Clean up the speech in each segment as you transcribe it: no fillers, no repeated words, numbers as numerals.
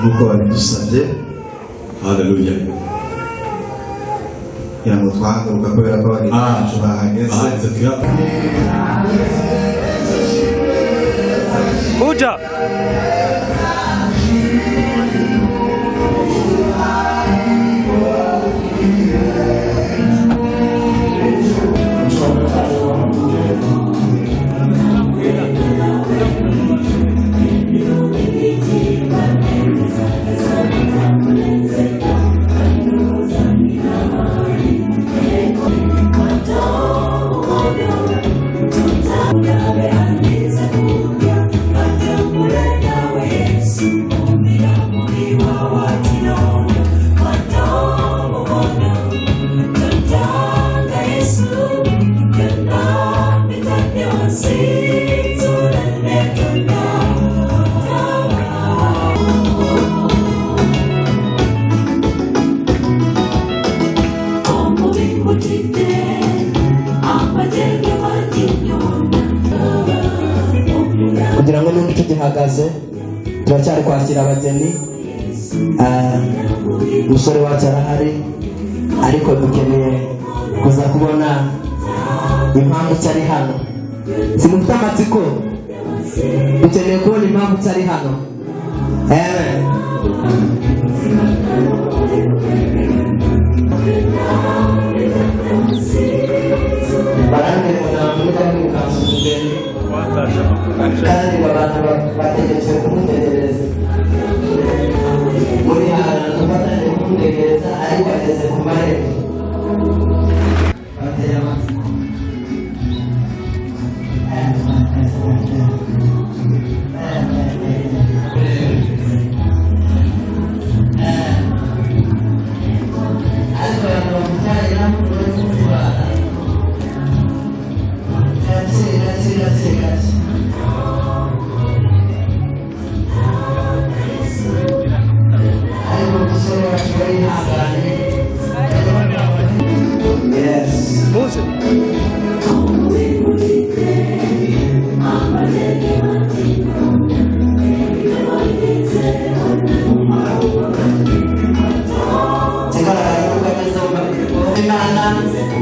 nuko babidusabye. Haleluya. Yango twahaguruka kubera ko bacu bahageze. Kuja. kugira ngo n'undi tugihagaze turacyari kwakira abageni. Umusore wacu arahari ariko dukeneye kuza kubona impamvu cyari hano. Simufite amatsiko, dukeneye kubona impamvu cyari hano. Kandi abantu bategetswe kumutegereza muri hantu batangiye kumutegereza ariko bageze ku marembo bateye amatsiko.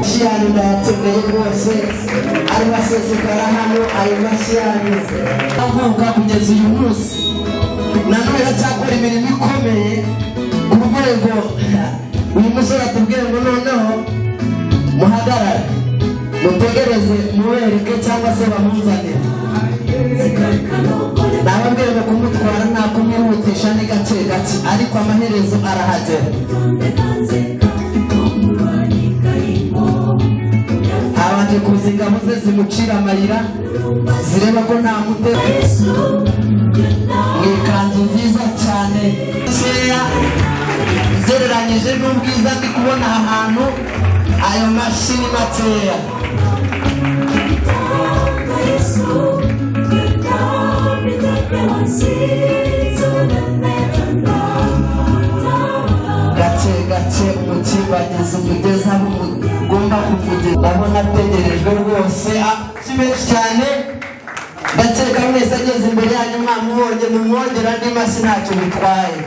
Shiyani ndayategeye rwose ari basesekara hano ayo mashiyani avuka kugeza uyu munsi nanone aracyakora imirimo ikomeye ku rwego uyu musore atubwiye ngo noneho muhagarare mutegereze mubereke cyangwa se bamuzanire. Nababwiye ngo kumutwara nta kumwihutisha ni gake gake ariko amaherezo arahagera. Abanje kuzinga muze zimucira amarira zireba ko nta mutego mwikanzu nziza cyane seya zereranyije n'ubwiza ndi kubona ahantu ayo mashini mateya. Gace gace umukibageze umugeza aho ugomba kumugeza. Ndabona ategerejwe rwose benshi cyane. Ndakeka mwese ageze imbere yanyu mwamubonye mumwongera andi masi ntacyo bitwaye.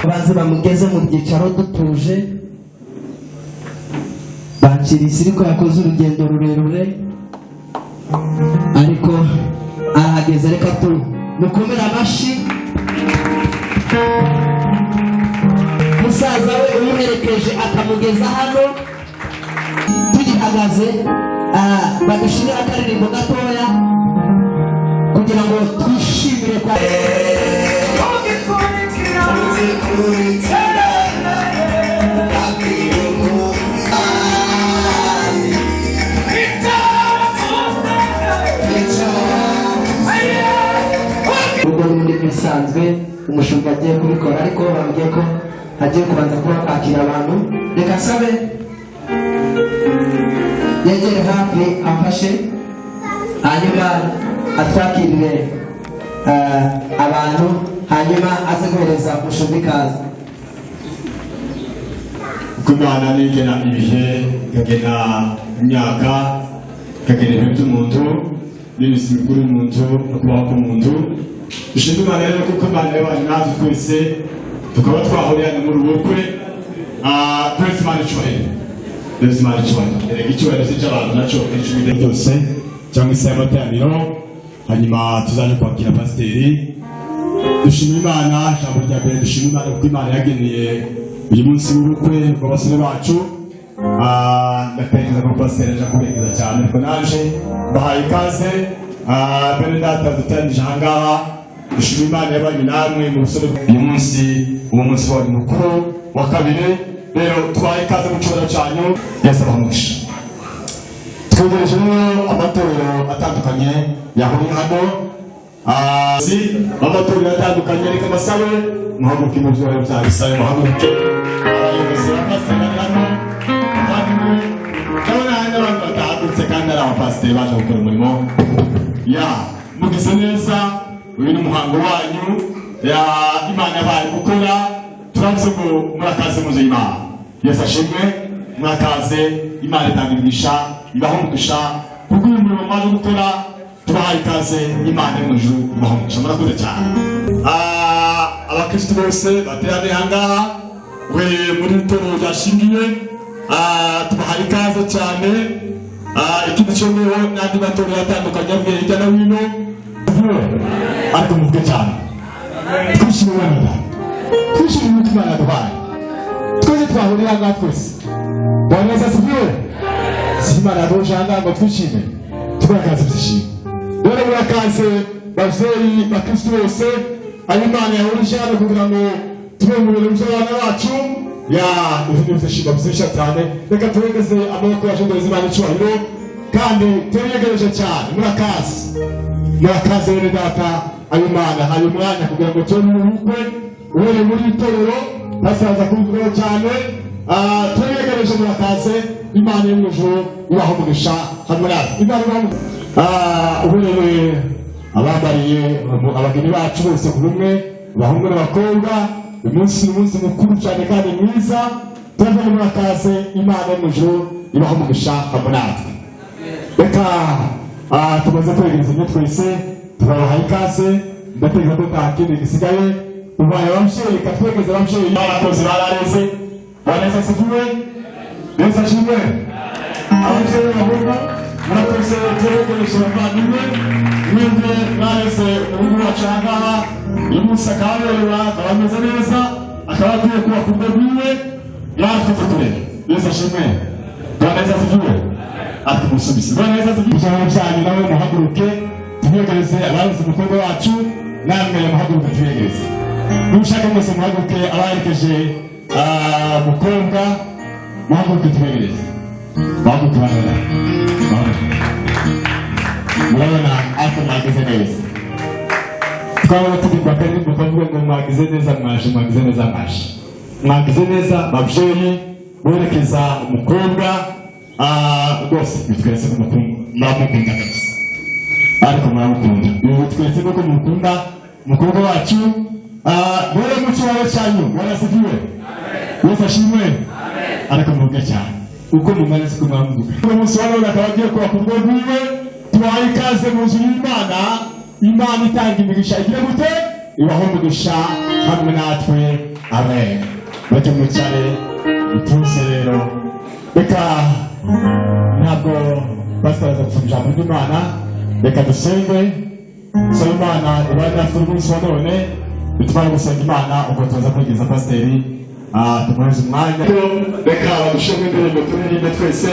Bazi bamugeze mu byicaro dutuje bakirisi ariko yakoze urugendo rurerure ariko ahageze. Reka mukomere amashi musaza we umuherekeje akamugeza hano. Tugihagaze badushirira akaririmbo gatoya kugira ngo twishimire kwa bisanzwe umushumba agiye kubikora ariko bambwiye ko hagiye kubanza kuba kwakira abantu. Reka sabe yegere hafi amfashe hanyuma atwakirire abantu hanyuma aze guhereza umushumba ikaze. Kumana nigena ibihe kagena imyaka kagena ibintu by'umuntu n'iminsi mikuru y'umuntu no kubaho k'umuntu. Dushimira Imana rero kuko Imana yabanye natwe twese tukaba twahuriye muri ubu bukwe. Twese Imana icyubahiro. Twese Imana icyubahiro. Erega icyubahiro si icy'abantu nacyo icumi byose cyangwa isaha y'amateraniro. Hanyuma tuzaje kwakira pasiteri. Dushimira Imana, ijambo rya mbere dushimira Imana kuko Imana yageneye uyu munsi w'ubukwe bw'abasore bacu. Ndatekereza ko pasiteri aje kubegeza cyane ariko naje bahaye ikaze. Bene data dutanije aha ngaha, dushimira Imana yabanye namwe mu busore. Uyu munsi uwo munsi wawe mukuru wa kabiri, rero twahaye ikaze mu cyubahiro cyanyu. Yesu abamugisha. Twegereje amatorero atandukanye yahuriye hano. Amatorero atandukanye reka masabe muhaguruke mu byubahiro byanyu. Sabe muhaguruke. Abayobozi b'amasenga hano abavandimwe ndabona hari n'abantu batahagurutse kandi ari abapasiteri baje gukora umurimo. Mugize neza, uyu ni umuhango wanyu Imana yabaye gukora. Turavuze ngo murakaze mu nzu y'Imana. Yesu ashimwe. Murakaze, Imana itanga imigisha, ibaha umugisha kuko uyu murimo mwaje gukora. Tubahaye ikaze, Imana yo mu ijuru ibaha umugisha. Murakoze cyane. Abakristo bose bateraniye aha ngaha muri itorero ryashingiwe, tubahaye ikaze cyane. Ikindi cyongeyeho n'andi matorero atandukanye avuye hirya no hino, ariko muvuge cyane. Twishimiye Imana, twishimiye umutima Imana yaduhaye. Twese twahurira aha ngaha twese. Bwana Yesu asifiwe. Si Imana yaduhuje aha ngaha ngo twishime, tugaragaze ibyishimo. Rero murakaze babyeyi bakristo bose, aho Imana yahurije hano kugira ngo tube mu birori by'abana bacu. Ibintu byishimo byinshi cyane. Reka turegeze amaboko yacu imbere y'Imana icyubahiro kandi tuyegereje cyane. Murakaze bene data, ayo Imana hari umwanya kugira ngo tube mu bukwe uhere muri itorero basaza kuvugaho cyane. Tuyegereje murakaze, Imana yo mu ijuru ibaha umugisha. Hamwe Imana uhereye abambariye abageni bacu bose ku bumwe, abahungu n'abakobwa. Uyu munsi ni umunsi mukuru cyane kandi mwiza. Tuvuge murakaze, Imana yo mu ijuru ibaha umugisha. Hamwe natwe reka tumaze kwegerezanya twese tubahaye ikaze. Ndatekereza ko nta kindi gisigaye. Ubaye ababyeyi, reka twegeze ababyeyi b'abakozi barareze. Bwana Yesu asifiwe. Yesu ashimwe. Ababyeyi b'abahungu murakoze, turegereje abavandimwe. Mwebwe mwareze umuhungu wacu aha ngaha, uyu munsi akaba aberewe, akaba ameze neza, akaba akwiye kuba ku rwego rwiwe. Twese turebe. Yesu ashimwe. Bwana Yesu asifiwe. Ati musubize. Bwana Yesu asifiwe. Ijambo ryanyu nawe muhaguruke tuyegereze ababuze umukobwa wacu, namwe muhaguruke tuyegereze. Nushaka mwese muhaguruke, abaherekeje umukobwa muhaguruke tuyegereze. Muhaguruke barabona. Murabona ariko mwagize neza. Twabona turi kwa karibu tuvuga ngo mwagize neza mwaje, mwagize neza mwaje. Mwagize neza babyeyi werekeza umukobwa. Rwose bitweretse ko muramukunda kabisa, ariko muramukunda. Ibi bitweretse ko mukunda umukobwa wacu. Rero mu cyubahiro cyanyu Bwana asifiwe. Yesu ashimwe. Ariko muvuge cyane uko mumeze ko mwamuvuga. Uyu munsi wa none akaba agiye kuba ku rwego rwiwe. Tubahaye ikaze mu nzu y'Imana. Imana itanga imigisha igira gute? Ibaha umugisha hamwe natwe. Amen. Bajye mwicare mutuze. Rero reka ntabwo pasiteri aza gusoma ijambo ry'Imana. Reka dusenge, dusaba Imana ibane natwe uyu munsi wa none. Bitwara gusenga Imana ubwo tuza kwegeza pasiteri. Tumuhereze umwanya. Reka badushime indirimbo turirimbe twese.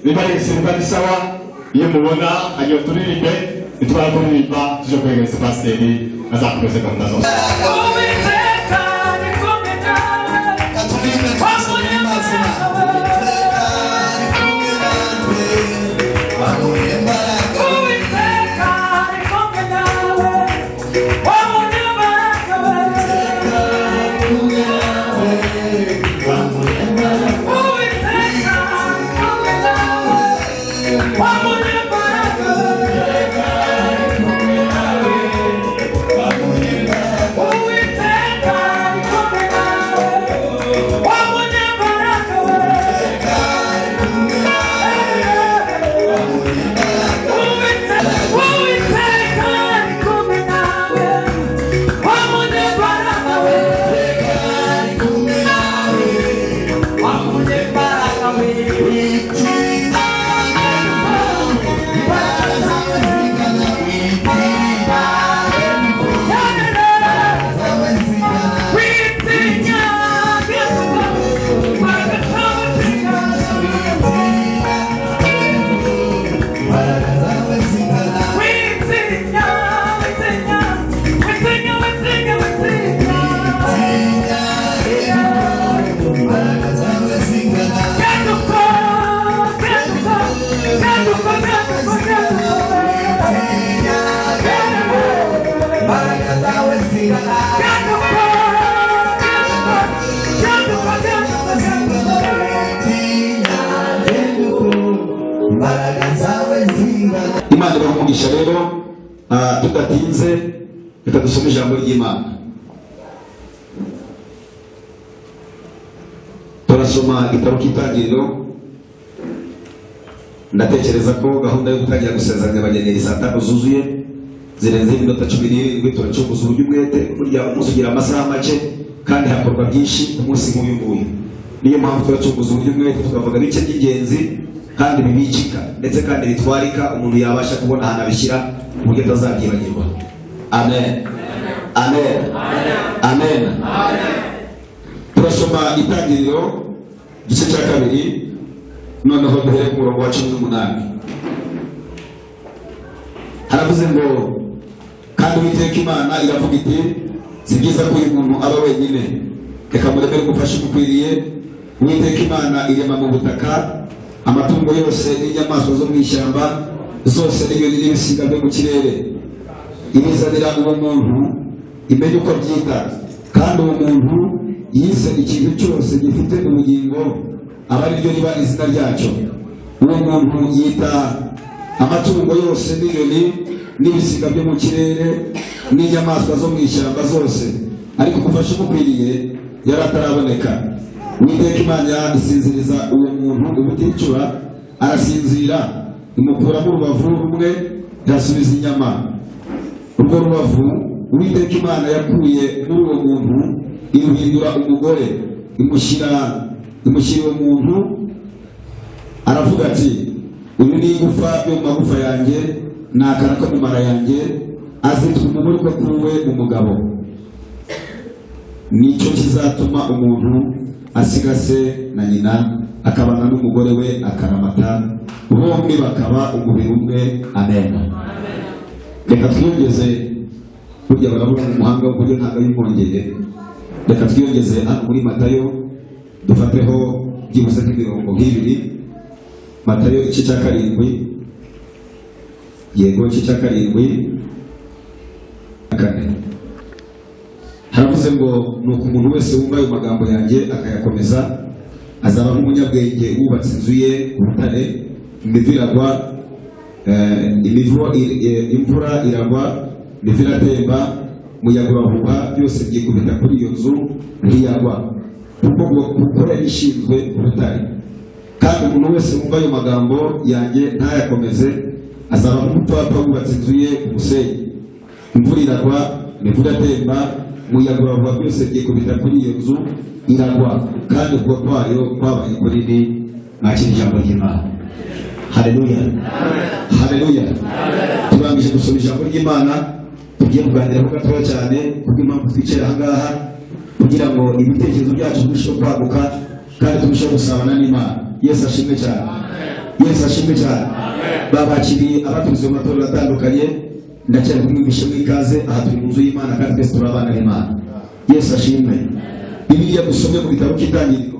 Niba ari ibisimba bisawa, iyo mubona agiye turirimbe. Bitwara kuririmba tuje kwegereza pasiteri azakomeze gahunda zose. Whoa! Imana ibamugisha rero. Tudatinze reka dusome ijambo ry'Imana. Turasoma igitabo cy'Itangiriro. Ndatekereza ko gahunda yo gutangira gusezeranya abageni saa 5 zuzuye zirenze iminota 17 turacunguza uburyo umwete burya umunsi ugira amasaha make kandi hakorwa byinshi umunsi nk'uyu nguyu. Niyo mpamvu turacunguza uburyo umwete tukavuga bice by'ingenzi kandi bibikika ndetse kandi bitwarika umuntu yabasha kubona ahantu abishyira mu buryo atazabyibagirwa. Amen. Amen. Amen. Turasoma Itangiriro igice cya 2 noneho duhere ku murongo wa 18. Haravuze ngo kandi Uwiteka Imana iravuga iti si byiza ko uyu muntu aba wenyine, reka muremere umufasha umukwiriye. Uwiteka Imana irema mu butaka amatungo yose n'inyamaswa zo mu ishyamba zose n'inyoni n'ibisiga byo mu kirere, ibizanira uwo muntu imenye uko byita. Kandi uwo muntu yise ikintu cyose gifite ubugingo aba ari ryo riba izina ryacyo. Uwo muntu yita amatungo yose n'inyoni n'ibisiga byo mu kirere n'inyamaswa zo mu ishyamba zose, ariko gufasha umukwiriye yari ataraboneka. Uwiteka Imana isinziriza uwo muntu ubuticura, arasinzira, imukuramo urubavu rumwe irasubiza inyama. Urwo rubavu Uwiteka Imana yakuye muri uwo muntu iruhindura umugore, imushyira uwo muntu. Aravuga ati uyu ni igufa yo mu magufa yanjye, ni akana ko mu mara yanjye, azitwa umugore ko kuwe mu mugabo. Nicyo kizatuma umuntu asiga se na nyina akabana n'umugore we akaramata, bombi bakaba umubiri umwe. Amen. Reka twiyongeze, burya baravuga umuhanga w'uburyo ntabwo yimongeye. Reka twiyongeze hano muri Matayo dufateho byibuse nk'imirongo 2. Matayo igice cya 7, yego igice cya 7 4. Haravuze ngo nuko umuntu wese wumva ayo magambo yanjye akayakomeza azaba nk'umunyabwenge wubatse inzu ye ku rutare. Imivu iragwa, imvura iragwa, imivu iratemba, umuyaga urahuha, byose byikubita kuri iyo nzu ntiyagwa, kuko gukora ishinzwe urutare. Kandi umuntu wese wumva ayo magambo yanjye ntayakomeze azaba nk'umupfapfa wubatse inzu ye ku musenyi. Imvura iragwa, imivu iratemba, umuyaga urahuha, byose byikubita kuri iyo nzu iragwa, kandi ubwo kwayo kwabaye kunini. Mwakira ijambo ry'Imana. Haleluya. Haleluya. Turangije gusoma ijambo ry'Imana, tugiye kuganiraho gatoya cyane kuko impamvu twicaye aha ngaha kugira ngo ibitekerezo byacu birusheho kwaguka kandi turusheho gusabana n'Imana. Yesu ashimwe cyane. Yesu ashimwe cyane. Babakiriye abaturutse mu matorero atandukanye, ndacyari kumwigisha mwikaze. Aha turi mu nzu y'Imana kandi twese turabana n'Imana. Yesu ashimwe. Bibiliya dusomye mu gitabo cy'Itangiriro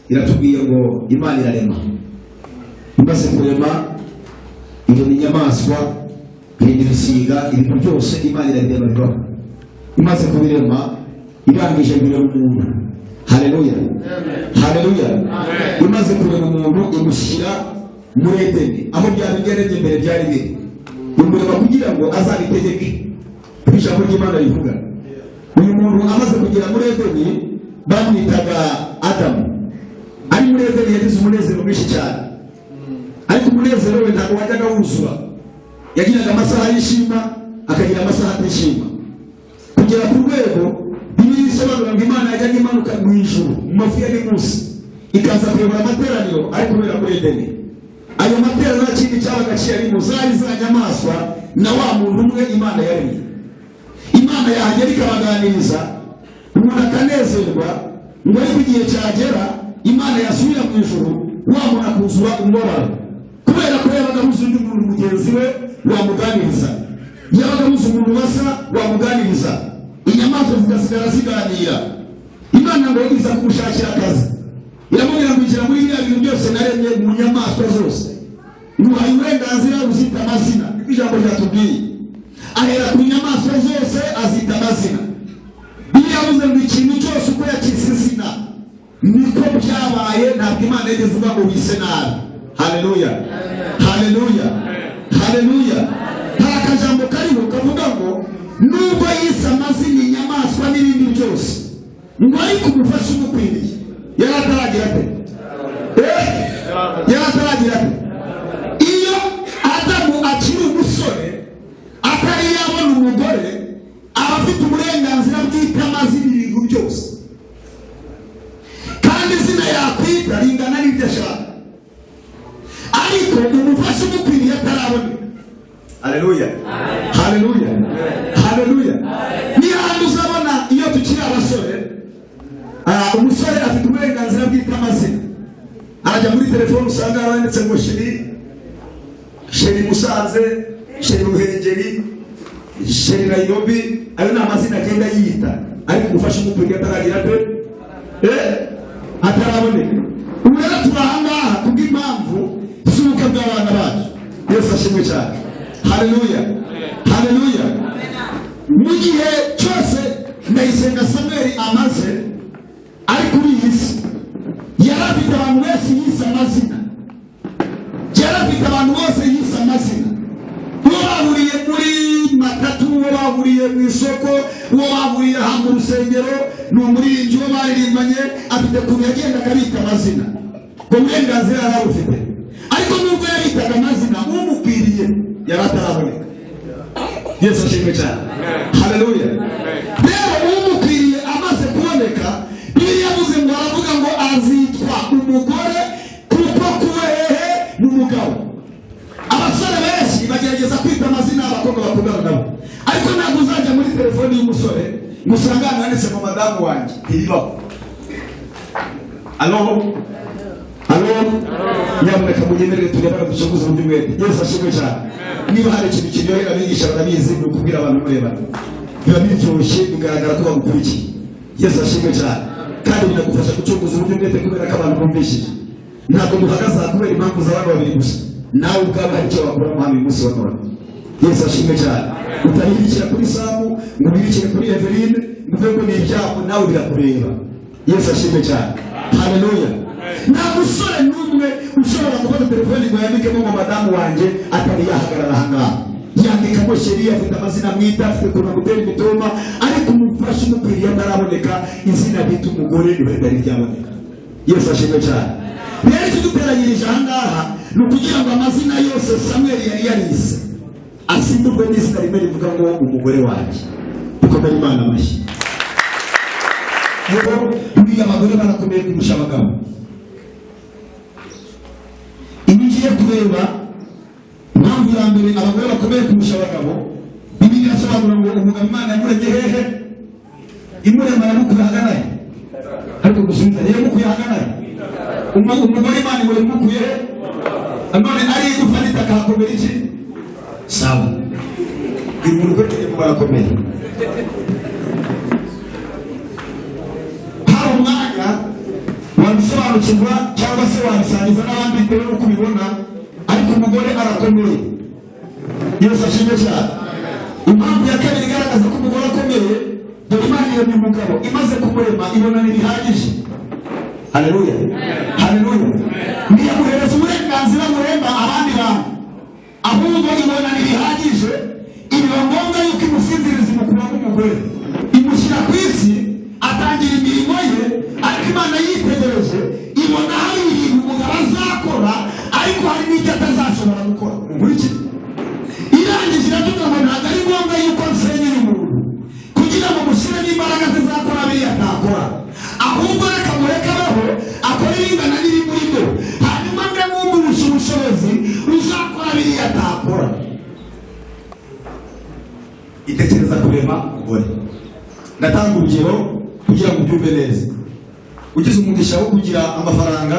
iratubwiye ngo Imana irarema. Imaze kurema irema inyamaswa, irema ibisiga, ibintu byose Imana irabirema bibaho. Imaze kubirema irangije birema umuntu. Haleluya. Haleluya. Imaze kurema umuntu imushyira muri Edeni, aho byari byaremye mbere byari biri. Imurema kugira ngo azabitegeke. Ijambo ry'Imana rivuga uyu muntu amaze kugera muri Edeni bamwitaga Adamu. Ari muri Edeni yagize umunezero mwinshi cyane, ariko umunezero we ntabwo wajyaga wuzura. Yagiraga amasaha yishima akagira amasaha atishima, kugera ku rwego Bibiliya isobanura ngo Imana yajyaga imanuka mu ijuru mu mafu ya munsi ikaza kuyobora amateraniro ari kubera muri Edeni. Ayo materaniro nta kindi cyabaga kiyarimo, zari za nyamaswa na wa muntu umwe Imana yaremye. Imana yahagera ikabaganiriza, umuntu akanezerwa, ngo ariko igihe cyagera Imana yasubira mu ijuru, wa muntu akuzura umubabaro kubera ko yabaga amuzi undi muntu mugenzi we wamuganiriza, yabaga amuzi umuntu basa wamuganiriza, inyamaswa zigasigara ziganira. Imana ngo iza kumushakira akazi, iramubwira ngo injira muri biriya bintu byose naremye mu nyamaswa zose, nguhaye uburenganzira buzita amazina. Niko ijambo ryatubwiye. Ahera ku nyamaswa zose azita amazina. haleluya, haleluya, haleluya. Hari akajambo kariho kavuga ngo nubwo yise amazina inyamaswa n'ibindi byose ngo ariko umufasha umukwiriye yari ataragira ate? Yari ataragira ate? Iyo Adamu akiri umusore atari yabona umugore aba afite uburenganzira bw'ita amazina ibintu byose, kandi izina yakwita ringana n'ibyo ashaka, ariko umufasha umukwiriye ataraboneka. Haleluya, haleluya, haleluya. Niyo hantu uzabona iyo tukiri abasore, umusore afite uburenganzira bw'ita amazina. Arajya muri telefone usanga yaranditse ngo Sheri Musanze, Sheri Ruhengeri, Sheri Nairobi. Ayo ni amazina agenda yita, ariko umufasha umukwiriye ataragira ate? Ataraboneka. Ubu rero turi ahangaha kubw'impamvu z'ubukwe bw'abana bacu. Yesu ashimwe cyane. Haleluya, haleluya. Mu gihe cyose Ndayisenga Samuel amaze ari kuri iyi si, yari afite abantu bose yise amazina. Yari afite abantu bose yise amazina. Uwo bahuriye muri matatu, uwo bahuriye mu isoko, uwo bahuriye aha mu rusengero, ni umuririmbyi uwo baririmbanye, afite ukuntu yagendaga abita amazina. Uburenganzira yari abufite, ariko nubwo yabitaga amazina umukwiriye yari ataraboneka. Yesu ashimwe cyane. Haleluya. Rero umukwiriye amaze kuboneka, Bibiliya yavuze ngo aravuga ngo azitwa umugore kuko kuwe n'umugabo. Abasore benshi bagerageza kwita amazina y'abakobwa bakundana nabo, ariko ntabwo uzajya muri telefoni y'umusore ngo usange ahantu handitse ngo madamu wanjye. Ntibibaho. Alo, nyamuneka munyemerere turebana ducoguze uburyo mwete. Yesu ashimwe cyane. Niba hari ikintu kiryohera abigisha barabizi, ni ukubwira abantu murebana, biba biryoshye, bigaragara ko bagukurikiye. Yesu ashimwe cyane. Kandi binagufasha gucoguza uburyo mwete kubera ko abantu bumvishije. Ntabwo duhagaze kubera impamvu z'abantu babiri gusa, nawe ubwawe hari icyo wakora mu hano uyu munsi wa none. Yesu ashimwe cyane. Utahirikira kuri Samu ngo ubirikire kuri Eveline ngo uvuge ngo ni ibyago, nawe birakureba. Yesu ashimwe cyane. Haleluya. Nta musore n'umwe ushobora gufata telefoni ngo yandikemo ngo madamu wanjye atari yahagarara ahangaha. Yandikamo Sheri, afite amazina mwita, afite ukuntu agutera imitoma, ariko umufasha umukwiriye ataraboneka, izina bita umugore ntibari ryaboneka. Yesu ashimwe cyane. Rero icyo duteranyirije ahangaha ni ukugira ngo amazina yose Samuel yari yarise asimburwe n'izina rimwe rivuga ngo umugore wanjye. Dukomere Imana amashyi. Rero buriya abagore barakomeye kurusha abagabo. Ibigiye kureba impamvu ya mbere abagore bakomeye kurusha abagabo, Bibiliya yasobanura ngo umugabo Imana yamuremye hehe? Imurema yamukuye ahagana he? Ariko gusubiza yamukuye ahagana he? Umugore Imana ngo yamukuye he? None ari igufa n'itaka hakomeye iki? Sawa. Biri mu rugo rw'umuntu barakomeye. Hari umwanya wabisobanukirwa cyangwa se wabisangiza n'abandi bitewe n'uko ubibona, ariko umugore arakomeye. Yesu ashimwe cyane. Impamvu ya kabiri igaragaza ko umugore akomeye, dore Imana iremye umugabo, imaze kumurema ibona ntibihagije. Haleluya, haleluya. Ntiyamuhereza uburenganzira muremba abandi bantu, ahubwo ibona ntibihagije, ibiba ngombwa yuko imusinziriza imukura nk'umugore, imushyira ku isi, atangira imirimo ye, ariko Imana yitegereje ibona hari ibintu umugabo azakora, ariko hari n'icyo atazashobora gukora. Irangije iravuga ngo ntabwo ari ngombwa yuko nsenyera umuntu kugira ngo mushyiremo imbaraga zizakora biriya atakora, ahubwo reka mureke abaho akora ibingana n'ibimurimo, hanyuma mbe mwumurusha ubushobozi uzakora biriya atakora. Itekereza kurema umugore. Ndatanga urugero kugira ngo ubyumve neza. Ugize umugisha wo kugira amafaranga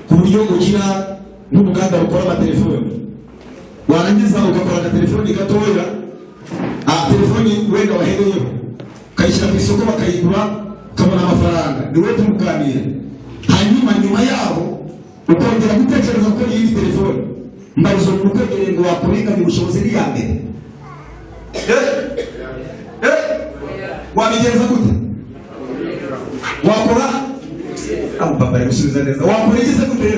ku buryo ugira n'uruganda rukora amatelefoni, warangiza ugakora agatelefoni gatoya, telefoni wenda wahereyeho ukayishyira ku isoko bakayigura ukabona amafaranga, ni wowe tumuganira. Hanyuma nyuma yaho ukongera gutekereza ko iyi telefoni mbarizo mu rukwegereye ngo wakurenganya ubushobozi ni ya mbere. Wabigenza gute? Wakora? Papa ari gusubiza neza. Wakora igise gute?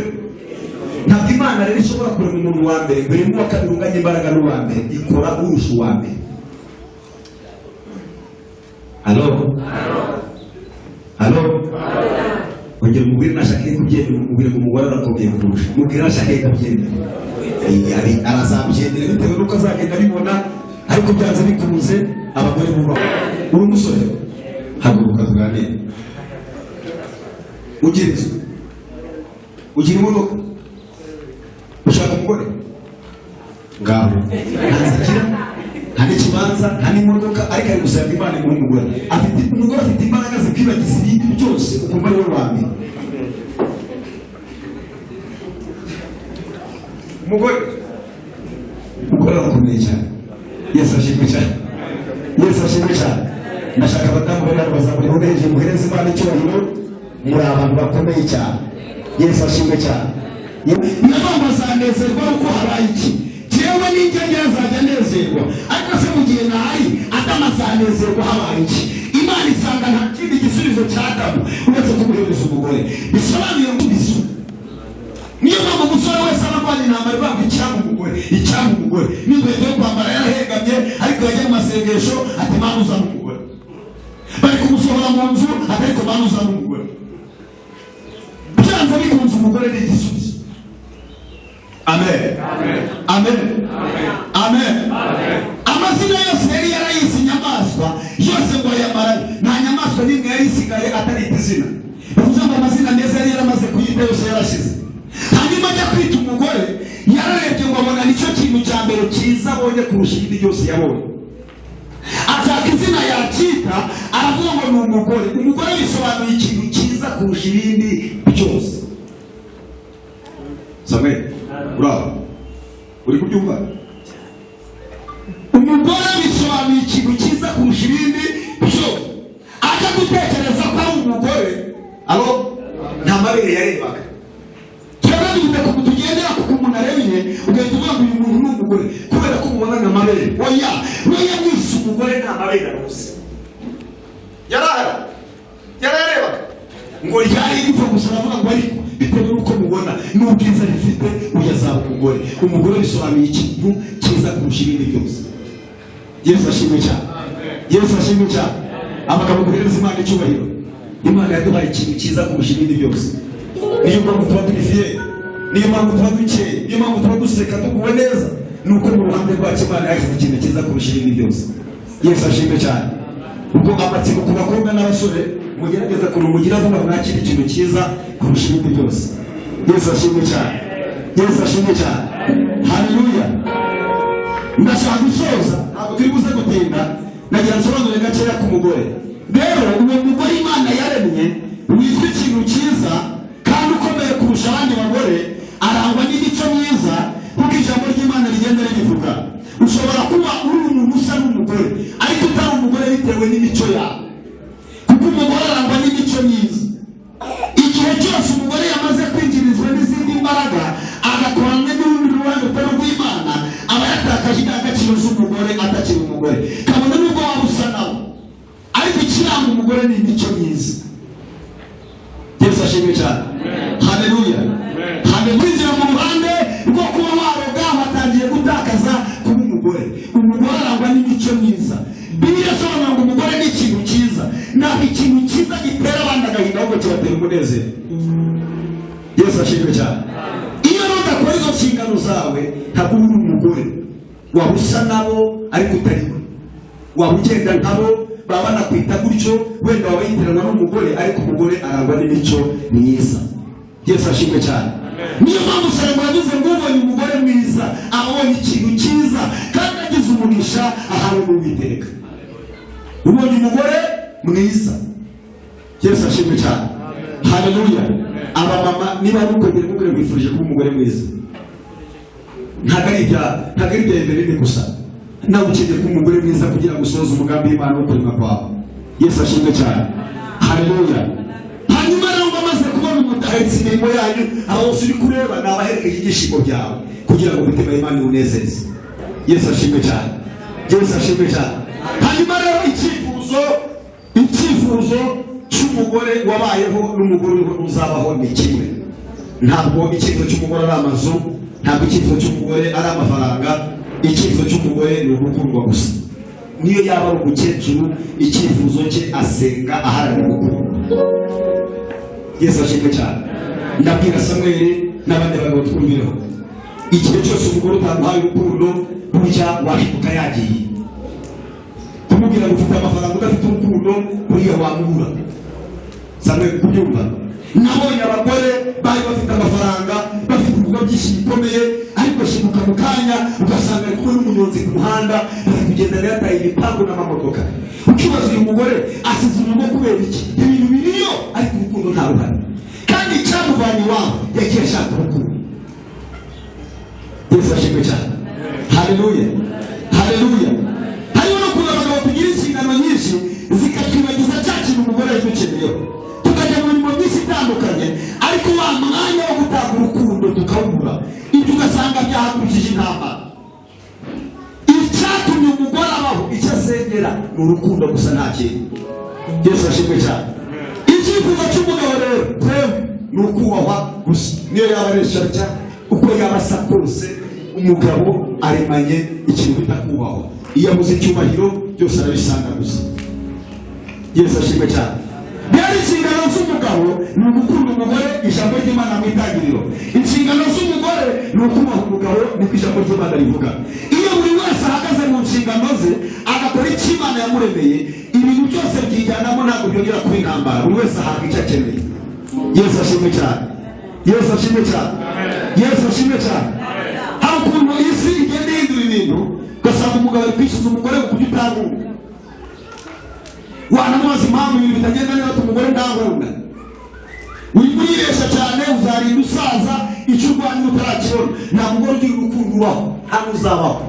Ntabwo Imana rero ishobora kurema umuntu wa mbere mbere mu wa kabiri unganya imbaraga n'uwa mbere ikora urusha uwa mbere. Halo ongera umubwire nashaka kubyemera, umubwire ngo umugore arakubwiye kurusha, umubwire nashaka kubyemera arazabyemera bitewe n'uko azagenda abibona, ariko byanze bikunze abagore bubaho. Uri umusore haguruka tuganire. Ugira inzu, ugira imodoka, ushaka umugore ngaho nta n'ikibanza nta n'imodoka, ariko ari gusaba Imana ngo umugore afite umugore afite imbaraga zikwibagiza ibindi byose ukumva ari we wa mbere. Umugore arakomeye cyane. Yesu ashimwe cyane. Yesu ashimwe cyane. Ndashaka abadamu bari hano bazamure mugereje muhereze Imana icyubahiro, muri abantu bakomeye cyane. Yesu ashimwe cyane. Nabamba zanezerwa uko habaye iki, jewe n'ingenge azajya nezerwa, ariko se mu gihe ntahari Adamu azanezerwa habaye iki? Imana isanga nta kindi gisubizo cya Adamu uretse kumuhereza umugore. Bisobanuye ngo bisu niyo mpamvu umusore wese ararwanya intambara ivuga ngo icyanga umugore n'inkweto yo kwambara yarahegamye, ariko yajya mu masengesho ati Mana uzana umugore. Bari kumusohora mu nzu ati ariko Mana uzana umugore. Byanze bikunze umugore ni igisubizo. Amen. Amazina yose yari yarayise inyamaswa yose ngo yamara, nta nyamaswa n'imwe yari isigaye atari izina. Bivuze ngo amazina meza yari yaramaze kuyita yose yarashize. Hanyuma ajya kwita umugore yararebye ngo abona nicyo kintu cya mbere cyiza abonye kurusha ibindi byose yabonye. Ashaka izina yakita aravuga ngo ni umugore. Umugore bisobanuye ikintu cyiza kurusha ibindi byose. Samuel, bravo. Uri kubyumva? Umugore bisobanuye ikintu cyiza kurusha ibindi byose. Ajya gutekereza ko ari umugore, nta mabere yarebaga. Tugendera ku umuntu arebye ugahita uvuga ngo uyu muntu ni umugore kubera ko umubona nka mabere. Oya, we yamwise umugore nta mabere rwose. Yararebaga ngo ryari ripfa gusa, aravuga ngo ariko bitewe n'uko mubona n'ubwiza rifite uyazaba umugore. Umugore bisobanuye ikintu cyiza kurusha ibindi byose. Yesu ashimwe cyane. Yesu ashimwe cyane. Abagabo guhereza Imana icyubahiro. Imana yaduhaye ikintu cyiza kurusha ibindi byose. Niyo mpamvu tuba turi fiye, niyo mpamvu tuba dukeye, niyo mpamvu tuba duseka tuguwe neza, nuko mu ruhande rwacu Imana yashyize ikintu cyiza kurusha ibindi byose. Yesu ashimwe cyane. Ubwo amatsiko ku bakobwa n'abasore mugerageza kurumugira vuba mwakira ikintu cyiza kurusha ibindi byose. Yesu ashimwe cyane. Yesu ashimwe cyane. Haleluya. Ndashaka gusoza, ntabwo turi buze gutinda, nagira nsobanure gakeya ku mugore. Rero uwo mugore Imana yaremye witwa ikintu cyiza kandi ukomeye kurusha abandi bagore, arangwa n'imico myiza kuko ijambo ry'Imana rigenda ribivuga. Ushobora kuba uri umuntu usa n'umugore ariko utari umugore bitewe n'imico yawe, kuko umugore arangwa n'imico myiza. Igihe cyose umugore yamaze kwinjirizwa n'izindi mbaraga agakorana n'urundi ruhande rutari rw'Imana, aba yatakaje indangagaciro z'umugore atakiri umugore, kabone n'ubwo waba usa nawe, ariko ikiranga umugore ni imico myiza. Yesu ashimwe cyane. Haleluya. Kwinjira mu ruhande rwo kuba waroga watangiye gutakaza kuba umugore. Umugore arangwa n'imico myiza. Bibiliya isobanura ngo umugore ni ikintu cyiza, ntabwo ikintu cyiza gitera abandi agahinda ahubwo kibatera umunezero. Yesu ashimwe cyane. Iyo udakora izo nshingano zawe ntabwo uri umugore. Waba usa nabo ariko utari we, waba ugenda nkabo baba banakwita gutyo, wenda waba yitiranwa n'umugore ariko umugore arangwa n'imico myiza. Yesu ashimwe cyane. Niyo mpamvu Salomo yavuze ngo ubonye umugore mwiza abonye ikintu cyiza kandi agize umugisha ahawe n'Uwiteka. Ubonye umugore mwiza. Yesu ashimwe cyane. Haleluya. Abamama niba mukongera mugore mwifurije kuba umugore mwiza, ntabwo ari ibya Eveline gusa, nawe ukeneye kuba umugore mwiza kugira ngo usohoze umugambi w'Imana wo kurema kwawe. Yesu ashimwe cyane. Haleluya. Hanyuma rero bamaze kubona umutahitsi imirimo yanyu, aba bose uri kureba ni abaherekeje ibyishimo byawe kugira ngo umutima w'Imana iwunezeze. Yesu ashimwe cyane. Yesu ashimwe cyane. Hanyuma rero icyifuzo cy'umugore wabayeho n'umugore uzabaho ni kimwe. ntabwo icyifuzo cy'umugore ari amazu, ntabwo icyifuzo cy'umugore ari amafaranga, icyifuzo cy'umugore ni ugukundwa gusa. Niyo yaba ari umukecuru, icyifuzo cye asenga aharanira gukundwa. Yesu ashimwe cyane. Ndabwira Samweli n'abandi bagabo twumvireho, igihe cyose umugore utamuhaye urukundo burya wahinduka yagiye. Kumubwira ngo ufite amafaranga udafite urukundo buriya wamubura. Samweli kubyumva, nabonye abagore bari bafite amafaranga, bafite ibikorwa byinshi bikomeye, ariko shibuka mu kanya ugasanga ari kumwe n'umunyonzi ku muhanda, bari kugenda yataye ibipangu n'amamodoka. Ukibaza uyu mugore asize urugo kubera iki? Ibintu biriyo ariko urukundo nta ruhari, kandi icyamuvanye iwabo yagiye ashaka urukundo. Yesu ashimwe cyane. Haleluya, haleluya. Hariho no kuba abagabo tugira inshingano nyinshi zikatwibagiza cya kintu umugore ari dukeneyeho, tukajya mu mirimo myinshi itandukanye, ariko wa mwanya wo gutanga urukundo tukawubura. Ibyo ugasanga byahagurukije intambara. Icyatumye umugore abaho, icyo asengera ni urukundo gusa, nta kintu. Yesu ashimwe cyane. Icyifuzo cy'umugabo rero ni ukubahwa gusa. Niyo yaba aresha atya, uko yaba asa kose, umugabo aremanye ikintu bita kubahwa. Iyo abuze icyubahiro byose arabisanga gusa. Yesu ashimwe cyane. Byari inshingano z'umugabo ni ugukunda umugore, ijambo ry'Imana mu itangiriro. Inshingano z'umugore ni ukubaha umugabo, niko ijambo ry'Imana rivuga. Iyo buri wese ahagaze mu nshingano ze agakora icyo Imana yamuremeye, ibintu byose byijyanamo, ntabwo byongera kuba intambara. Buri wese ahabwa icyo akeneye. Yesu ashimwe cyane. Yesu ashimwe cyane. Yesu ashimwe cyane. Hari ukuntu isi igenda ihindura ibintu, ugasanga umugabo ari kwishyuza umugore ku buryo utankunda. Wanamubaza impamvu ibintu bitagenda neza, umugore ntankunda. Urimo uribeshya cyane, uzarinda usaza, icyo urwanira utarakibona. Nta mugore ugira urukundo ubaho, hano uzabaho.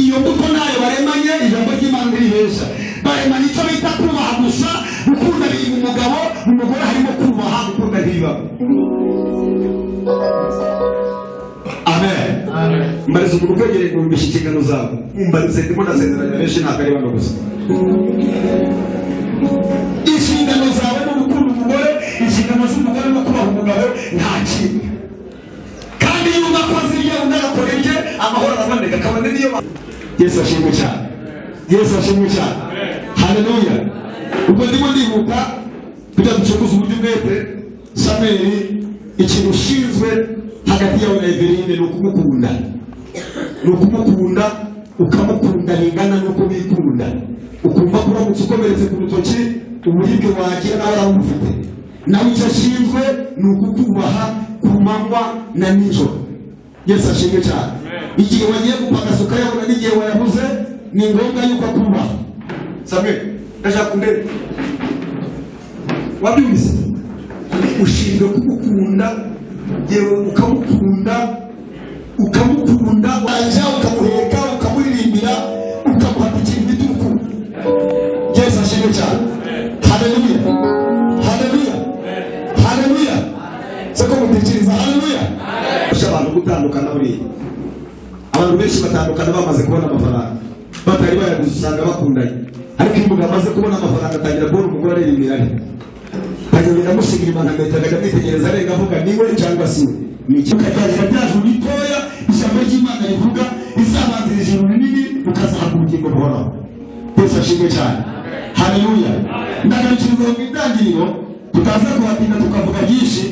Iyo mbuto nayo baremanye, ijambo ry'Imana riribeshya. Baremanye icyo bita kubaha gusa. Gukunda biri mu mugabo, mu mugore harimo kubaha, gukunda ntibibaho. Amen. Mbariza umuntu kwegereye kumvisha inshingano zawe. Mbarize ndimo ndasezeranya benshi, ntabwo ari bano gusa. Inshingano zawe ni gukunda umugore, inshingano z'umugore no kubaha umugabo, nta kintu. Kandi iyo unakoze ibyo undi agakora ibye, amahoro araboneka, kabone niyo. Yesu ashimwe cyane. Yesu ashimwe cyane. Haleluya. Ubwo ndimo ndihuta kugira ducokoze uburyo bwete. Samweli, ikintu ushinzwe hagati yawe na Eveline ni ukumukunda. Ni ukumukunda, ukamukunda bingana n'uko bikunda. Ukumva ko uramutse ukomeretse ku rutoki, uburibwe wagira nawe arawufite. Nawe icyo ashinzwe ni ukukubaha ku manywa na nijoro. Yesu ashimwe cyane. Igihe wagiye gupagasa ukayabona n'igihe wayabuze, ni ngombwa yuko akubaha. Samweli, ndashaka ndebe. Wabyumvise? Ushinzwe kumukunda, yewe ukamukunda, wajya ukamuheka, ukamuririmbira, ukamuha ikintu bita urukundo. Yesu ashimwe cyane. Haleluya, haleluya, haleluya. Soko mutekereza haleluya. Abantu gutandukana buriya, abantu benshi batandukana bamaze kubona amafaranga, batari bayaguze usanga bakundanye. Ariko iyo umugabo amaze kubona amafaranga atangira kubona umugore aririmbira ari, akagenda amusigira imana metero, akajya amwitegereza arenga avuga niwe cyangwa si we. Ni iki ukajya byaje uritoya, ijambo ry'Imana rivuga rizabanzira ijuru rinini, ukazahabwa ubugingo buhoraho. Yesu ashimwe cyane. Haleluya. Ndagarukiriza mu itangiriro, tutaza kuhatinda tukavuga byinshi,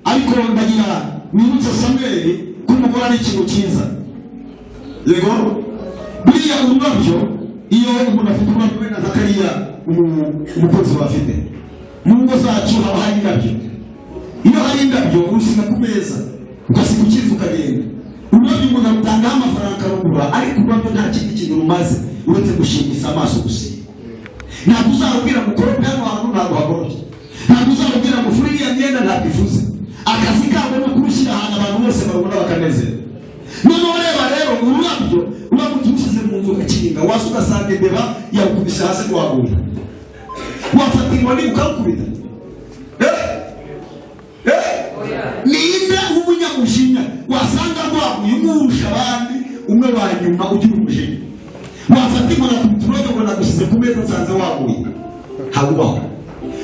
ariko ndagira mwibutse Samweli ko umugore ari ikintu cyiza. Yego, buriya ururabyo, iyo umuntu afite ururabyo wenda nka kariya umukozi bafite, mu ngo zacu haba hari indabyo. Iyo hari indabyo urusiga ku meza, ugasiga ukiza ukagenda. Ururabyo umuntu arutangaho amafaranga akarugura, ariko ururabyo nta kindi kintu rumaze uretse gushimisha amaso gusa. Ntabwo uzarubwira mukorope hano hantu ntabwo hagorobye. Ntabwo uzarubwira ngo furi iriya myenda ntabwo ifuze. Akazi kabo no kurushyira ahantu abantu bose barubona bakanezera. Noneho rero ururabyo uramutse urushyize mu nzu ugakinga, wasi ugasanga imbeba yawukubise hasi ntiwaguye. Wafata inkoni ukawukubita. Ninde w'umunyamujinya wasanga rwaguye umurusha abandi, umwe wa nyuma ugira umujinya. Wafata inkoni akubita ururabyo ngo nagusize ku meza nsanze waguye. Habubaho.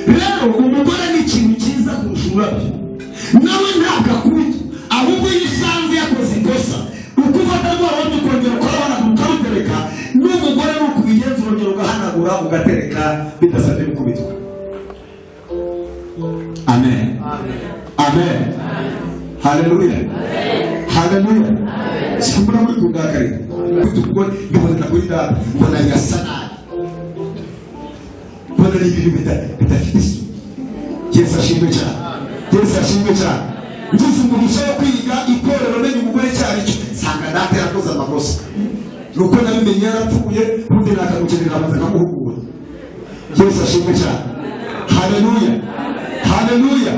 Rero umugore ni ikintu cyiza kurusha umurabyo nawe ntabwo akubita, ahubwo iyo usanze yakoze ikosa uko ufata rwa rundi ukongera ukarabana ukarutereka, n'umugore nuko ubigenza urongera ugahanagura ugatereka bidasabye gukubitwa. Amen, amen, haleluya, haleluya. Simbona muri kugakari kutukubona mbona kuri data mbona yasanari mbona n'ibintu bidafite isuku. Yesu ashimwe cyane, Yesu ashimwe cyane. Ngize umugisha wo kwiga itorero menye umugore cyari cyo sanga data yakoze amakosa, nuko nabimenye yarapfuye ubundi nakamukenera amaze akamuhugura. Yesu ashimwe cyane, haleluya, haleluya.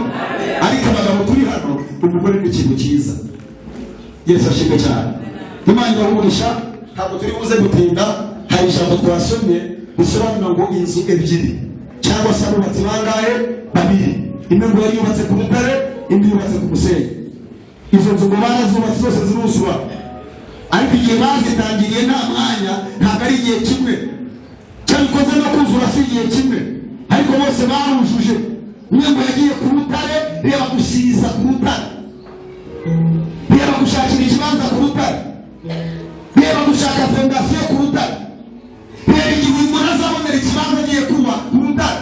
Ariko abagabo turi hano umugore ni ikintu cyiza. Yesu ashimwe cyane. Imana ibahurisha, ntabwo turi buze gutinda. Hari ijambo twasomye bisobanura ngo inzu ebyiri cyangwa se abubatsi bangahe? Babiri. Imwe ngo yari yubatse ku rutare, indi yubatse ku musenyi. Izo nzu ngo barazubatse zose ziruzura, ariko igihe bazitangiriye nta mwanya, ntabwo ari igihe kimwe. Cyabikoze no kuzura si igihe kimwe, ariko bose barujuje. Umwe ngo yagiye ku rutare, reba gusiza ku rutare, reba gushakira ikibanza ku rutare, reba gushaka fondasiyo ku rutare, reba igihe umuntu azabonera ikibanza agiye kuba ku rutare.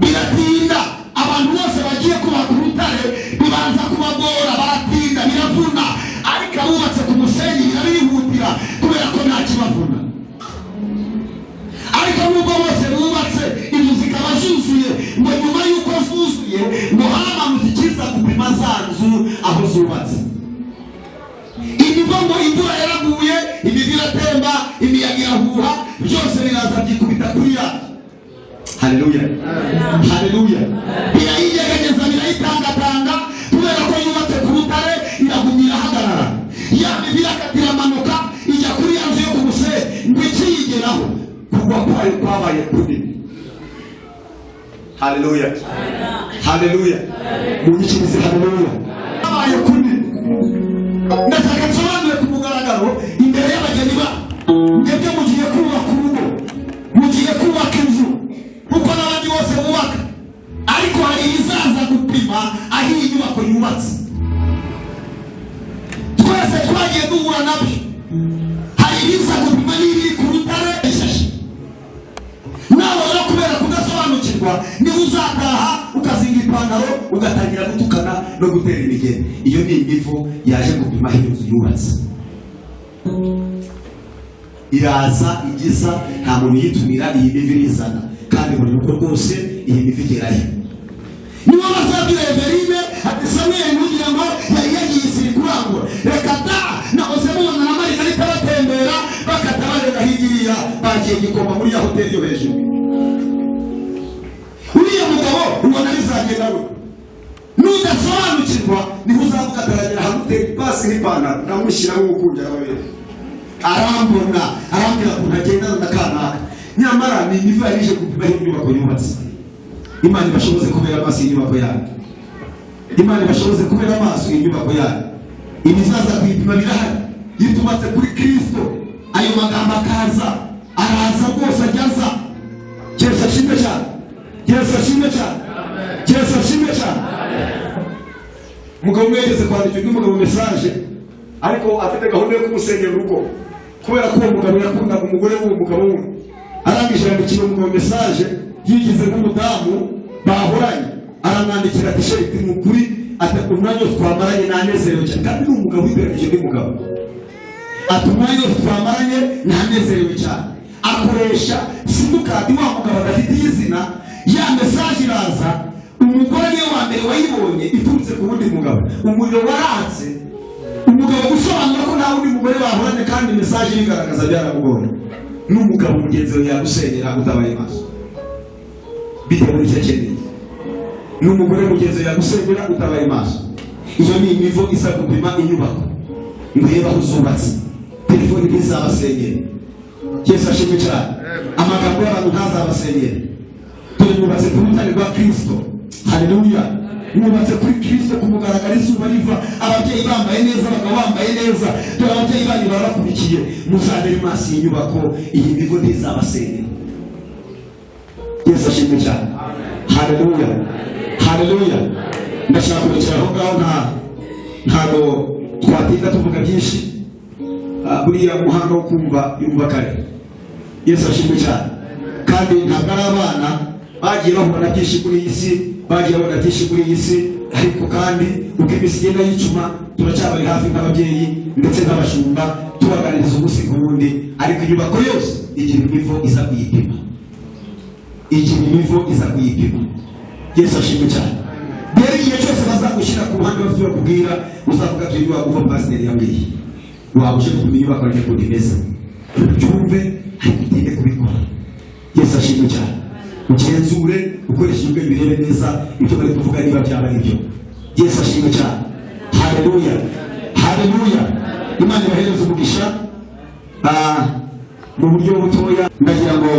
Biratinda, abantu bose bagiye kuba ku rutare bibanza kubagora, baratinda, biravuna. Ariko abubatse ku musenyi birabihutira kubera ko nta kibavuna. Ariko nubwo bose bubatse inzu zikaba zuzuye, ngo nyuma y'uko zuzuye ngo hamanutse ikiza gupima za nzu aho zubatse. Ibiva ngo imvura yaraguye, imivu iratemba, imiyaga irahuha, byose biraza byikubita kuri ya. Haleluya, haleluya. Birayiyegereza, birayitangatanga kubera ko yubatse ku rutare, iragumya irahagarara. Ya mivu irakatira amanuka ijya kuri ya nzu yo ku musenyi, ngo ikiyigeraho kugwa kwayo kwabaye kunini. Haleluya, haleluya. Munyikirize haleluya. Kwabaye kunini. Ndashaka nsobanure ku mugaragaro imbere y'abageni ba mwebwe mugiye kubaka urugo, mugiye kubaka inzu kuko n'abandi bose bubaka, ariko hari ibizaza gupima aho iyi nyubako yubatse. Twese twagiye duhura nabyo. Hari ibiza gupima n'ibiri ku rutare ishashi. Nawe rero kubera kudasobanukirwa niba uzataha ukazinga ipantaro ugatangira gutukana no gutera imigeri. Iyo ni imivu yaje gupima aho inzu yubatse. Iraza igiza, nta muntu yitumira, iyi mivu irizana, kandi buri rugo rwose iyi mivu igerayo. Niba bazabwira Everine ati Samuel mugira ngo yari yagiye isiri kurangura, reka da nahoze mubona na Marika ariko batembera bakatabarega higiriya bagiye Gikoma muri ya hoteli yo hejuru. Uriya mugabo ubona bizagenda we, nudasobanukirwa niho uzavuga ataragera hamutera ipasi n'ipantaro namushyiraho gukundira ababiri. Arambona arambwira ko ntagendana na kanaka, nyamara ni imivu yarije gupima inyubako yubatse. Imana ibashoboze kubera amaso inyubako yayo, Imana ibashoboze kubera amaso inyubako yayo. Ibizaza kwipima birahari. Iyo tubatse kuri Kristo, ayo magambo akaza, araza rwose ajyaza. Yesu ashimwe cyane, Yesu ashimwe cyane, Yesu ashimwe cyane. Mugabo mwegeze kwandikira n'umugabo message, ariko afite gahunda yo kumusenyera urugo kubera ko uwo mugabo yakundaga umugore w'uwo mugabo we. Arangije yandikira umugabo message yigize nk'umudamu bahoranye, aramwandikira ati sheri mukuri ati umwanya twamaranye nanezerewe cyane, kandi ni umugabo wibereye undi mugabo. Ati umwanya twamaranye nanezerewe cyane. Akoresha simukadi wa mugabo adafite izina, ya message iraza, umugore niwe wa mbere wayibonye iturutse ku wundi mugabo. Umuriro waratse, umugabo gusobanura ko nta wundi mugore bahoranye kandi message igaragaza byaramugoye. N'umugabo mugenzi we yagusenyera utabaye maso bitewe n'icyo akeneye. N'umugore mugenzi we yagusenyera utabaye maso. Iyo ni imivu isa gupima inyubako. Ndeba uzubatse, telefoni ntizabasenyere. Yesu ashimwe cyane. Amagambo y'abantu ntazabasenyere. Turi mubatse ku rutare rwa Kristo. Haleluya. Mubatse kuri Kristo ku mugaragaro, izuba riva, ababyeyi bambaye neza, abagabo bambaye neza, dore ababyeyi banyu barabakurikiye. Muzabere maso inyubako, iyi mivu ntizabasenyere. Yesu ashimwe cyane. Haleluya, haleluya. ndashaka kurekera aho ngaho ntabwo twatinda tuvuga byinshi. Buriya umuhanga wo kumva yumva kare. Yesu ashimwe cyane. Kandi ntabwo ari abana bagiye bahura byinshi kuri iyi si, bagiye babona byinshi kuri iyi si, ariko kandi uko iminsi igenda yicuma turacyabari hafi nk'ababyeyi ndetse n'abashumba tubaganiriza umunsi ku wundi, ariko inyubako yose igira imivo iza kuyipima, igira imivo iza kuyipima. Yesu ashimwe cyane. Rero igihe cyose bazagushyira ku ruhande bafite bakubwira uzavuga ati uyu waguva pasiteri yambwiye waba uje kumenya inyubako ariko kundi meza ubyumve ariko utinde kubikora. Yesu ashimwe cyane. Ugenzure ukoresheje ubwenge birebe neza ibyo bari kuvuga niba byaba ari byo. Yesu ashimwe cyane. Haleluya, haleluya. Imana ibahereze umugisha. Mu buryo butoya ndagira ngo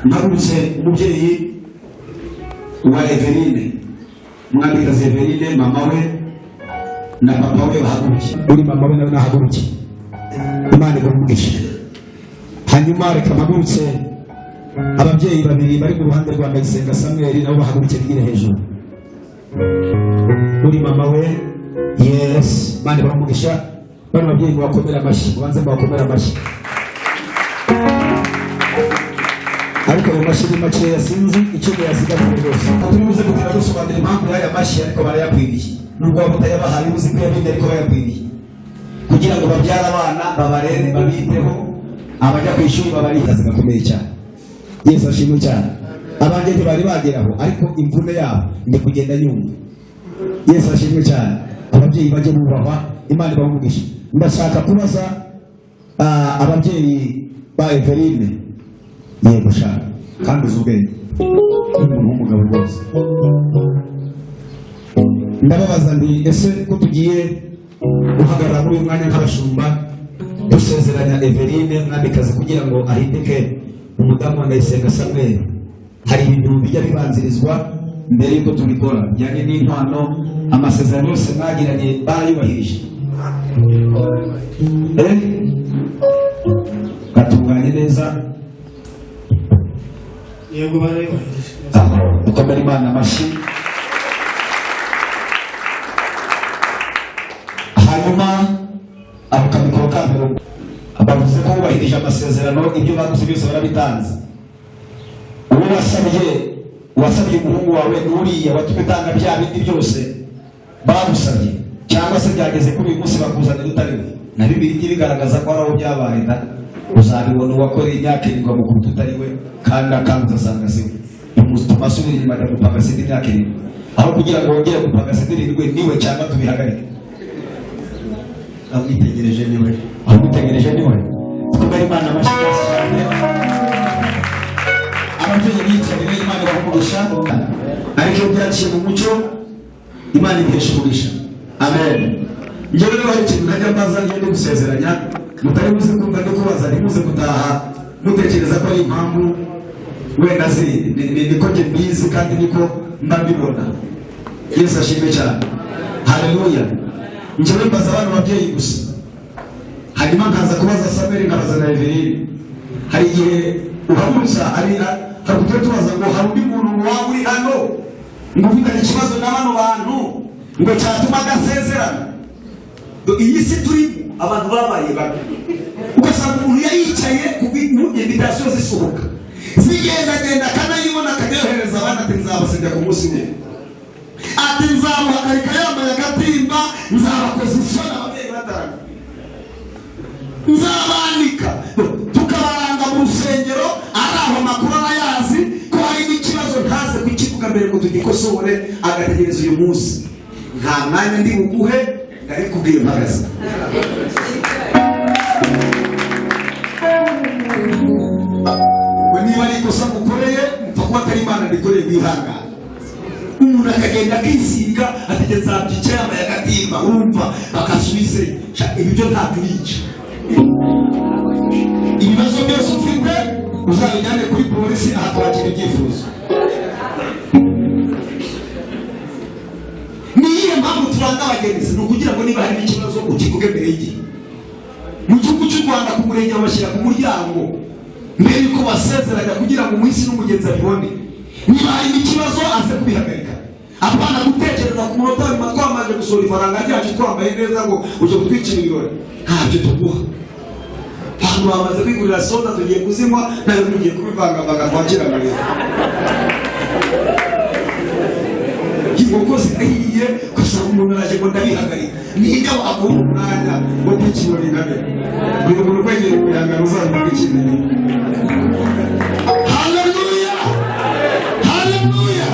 ntarutse umubyeyi wa Everine, mwandikazi Everine, mama we na papa we bahaguruke. Uri mama we nawe nahaguruke. Imana ibamugisha. Hanyuma reka mpagurutse ababyeyi babiri bari mu ruhande rwa Ndayisenga Samuel nabo bahaguruke bigire hejuru. Uri mama we, yes, Imana ibamugisha. Bano babyeyi bakomera amashyi, ubanze bakomera amashyi. Ariko ayo mashyi ni makeya, sinzi icyo yasigaye rwose. Turibuze kugira gusobanura impamvu y'aya mashyi ariko barayakwiriye. Nubwo waba utayabahaye uzi ko yabindi ariko bayakwiriye. Kugira ngo babyara abana babarere babiteho, abajya ku ishuri babari akazi gakomeye cyane. Yesu ashimwe cyane. Abanje ntibari bageraho ariko imvune yabo ndi kugenda nyumva. Yesu ashimwe cyane. Ababyeyi bajye bubahwa, Imana ibamugisha. Ndashaka kubaza ababyeyi ba Everine. Yego shaka kandi uzubwenge umuntu w'umugabo rwose. Ndababaza ndi ese ko tugiye guhagarara muri uyu mwanya nk'abashumba dusezeranya Everine mwandikazi kugira ngo ahindike umudamu wa Ndayisenga Samuel, hari ibintu bijya bibanzirizwa mbere yuko tubikora bijyanye n'inkwano, amasezerano yose mwagiranye barayubahirije. Batunganye neza. Yego barayubahirije. Dukomere Imana amashyi. Hanyuma abakamikoro kambere bavuze ko bubahirije amasezerano, ibyo baguze byose barabitanze. Uwo wasabye umuhungu wawe n'uriya watumye utanga bya bindi byose bagusabye cyangwa se byageze kuri uyu munsi bakuzanira utariwe, na Bibiliya bigaragaza ko ari aho byabaye. Uzabibona uwakoreye imyaka 7 mu kuruta utariwe kandi akantu usanga se umutuma asubira inyuma agapanga sindi imyaka 7 aho kugira ngo wongere gupanga sindi niwe cyangwa tubihagarike. Abitegereje niwe. Abitegereje niwe. Twumva Imana amashyi cyane. Ababyeyi bicaye Imana bamugisha. Ariko byaciye mu mucyo Imana ibihesha umugisha. Amen. Njyewe rero hari ikintu najya mbaza ngende gusezeranya, mutari muze kumva no kubaza, ntimuze gutaha mutekereza ko ari impamvu wenda niko njye mbizi kandi niko mbabibona. Yesu ashimwe cyane. Haleluya. Njyewe mbaza abantu babyeyi gusa, hanyuma nkaza kubaza Samuel nkabaza na Everine. Hari igihe uhamutsa hari utwo tubaza ngo hari undi muntu waba uri hano ngo ufitanye ikibazo na bano bantu ngo cyatuma adasezerana. Iyi si turi abantu babaye babi, ugasanga umuntu yayicaye ku invitasiyo zisohoka zigendagenda akanayibona akayohereza abana ati nzabasebya ku munsi umwe, ati nzamuhagarika yambaye agatimba, nzabakoza isoni ababyeyi batanga, nzabanika tukabaranga mu rusengero ari aho makuru arayazi ko hari n'ikibazo ntaze kukivuga mbere ngo tugikosore, agategereza uyu munsi. Nta mwanya ndi buguhe ari kubwira mpagaze. Niba ari ikosa mukoreye mupfa kuba atari Imana ndikoreye wihangana. Umuntu akagenda akisiga ategetse abyica yambaye agatimba, urumva akasubize ibyo ntabirica. Ibibazo byose ufite uzabijyane kuri polisi ahatwakira ibyifuzo. Niyo mpamvu turanga abagenzi ni ukugira ngo niba hari ikibazo ukivuge mbere y'igihe. Mu gihugu cy'u Rwanda ku murenge bashyira ku muryango mbere yuko basezeranya kugira ngo umunsi n'umugenzi abibone. Niba hari ikibazo aze kubihagarika, apana gutekereza ku munota nyuma twamaze gusohora ifaranga ryacu twambaye neza ngo uje kutwicira ibirori. Ntabyo tuguha. Hano bamaze kwigurira soda tugiye kuzinywa nayo tugiye kubivangavanga twakira mbere. Kiboko zikahiye gusa umuntu araje ngo ndabihagarika. Ninde waguha umwanya ngo n'ikirori nabe. Ngo umuntu kwegera ibihangano uzamura ikintu. Haleluya! Haleluya!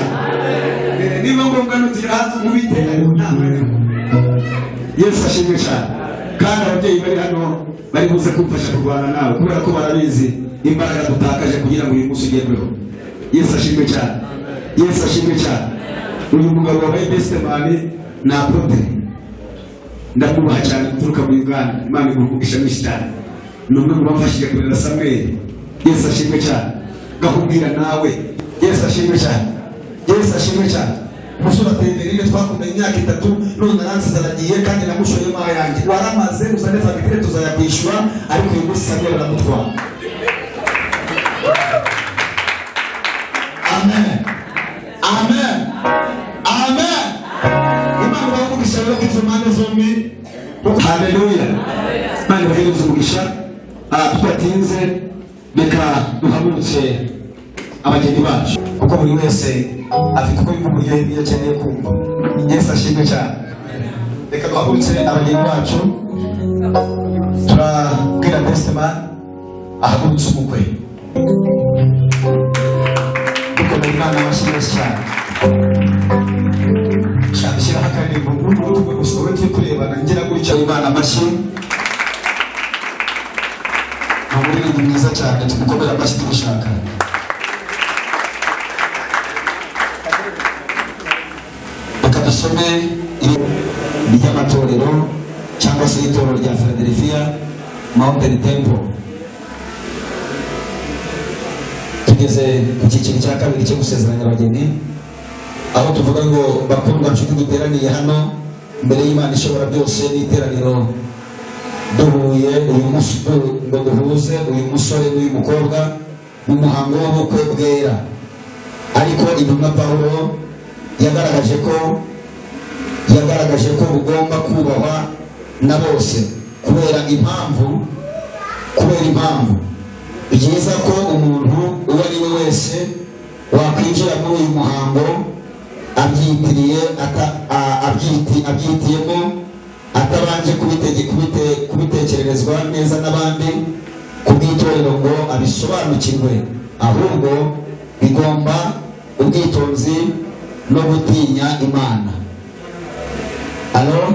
Niba ngombwa n'utira hanze umubite ariho nama. Yesu ashimwe cyane. Kandi ababyeyi bari hano bari buze kumfasha kurwana nawe kubera ko barabizi imbaraga dutakaje kugira ngo uyu munsi ugerweho. Yesu ashimwe cyane. Yesu ashimwe cyane. Uyu mugabo wabaye best man na Apotre ndakubaha cyane guturuka mu Uganda. Imana igukugisha n'ishitani. Numwe mu bafashije kurera Samuel. Yesu ashimwe cyane. Gakubwira nawe. Yesu ashimwe cyane. Yesu ashimwe cyane. Musura Teverine twakumenya imyaka 3 none naranze zaragiye kandi namushoye ma yanjye. Waramaze uzane fagitire tuzayabishura ariko uyu munsi Samuel aramutwara. Amen. Amen. Amen. Imana bavugisha rero kizumane zombi. Haleluya. Imana bavugisha umugisha. Twatinze reka duhamutse abageni bacu kuko buri wese afite uko yumva iyo akeneye kumva. Yesu ashimwe cyane. Reka duhamutse abageni bacu turabwira best man ahagurutse umukwe. Dukomeye Imana abashimwe cyane. Shyira akaririmbo n'ubu gusohoye turi kurebana ngira gutya Imana amashyi. Ni mwiza cyane tumukomera amashyi tumushaka. Reka dusome iry'amatorero cyangwa se itorero rya Philadelphia Mountain Temple. Tugeze ku cyiciro cya kabiri cyo gusezeranya abageni, aho tuvuga ngo bakundwa nshuti duteraniye hano mbere y'Imana ishobora byose n'iteraniro duhuye uyu munsi ngo duhuze uyu musore n'uyu mukobwa mu muhango w'ubukwe bwera. Ariko intumwa Pawulo yagaragaje ko bugomba kubahwa na bose kubera impamvu byiza ko umuntu uwo ari we wese wakwinjira muri uyu muhango abyitiyemo atabanje kubitekererezwa neza n'abandi ku bw'itorero ngo abisobanukirwe, ahubwo bigomba ubwitonzi no gutinya Imana. Alo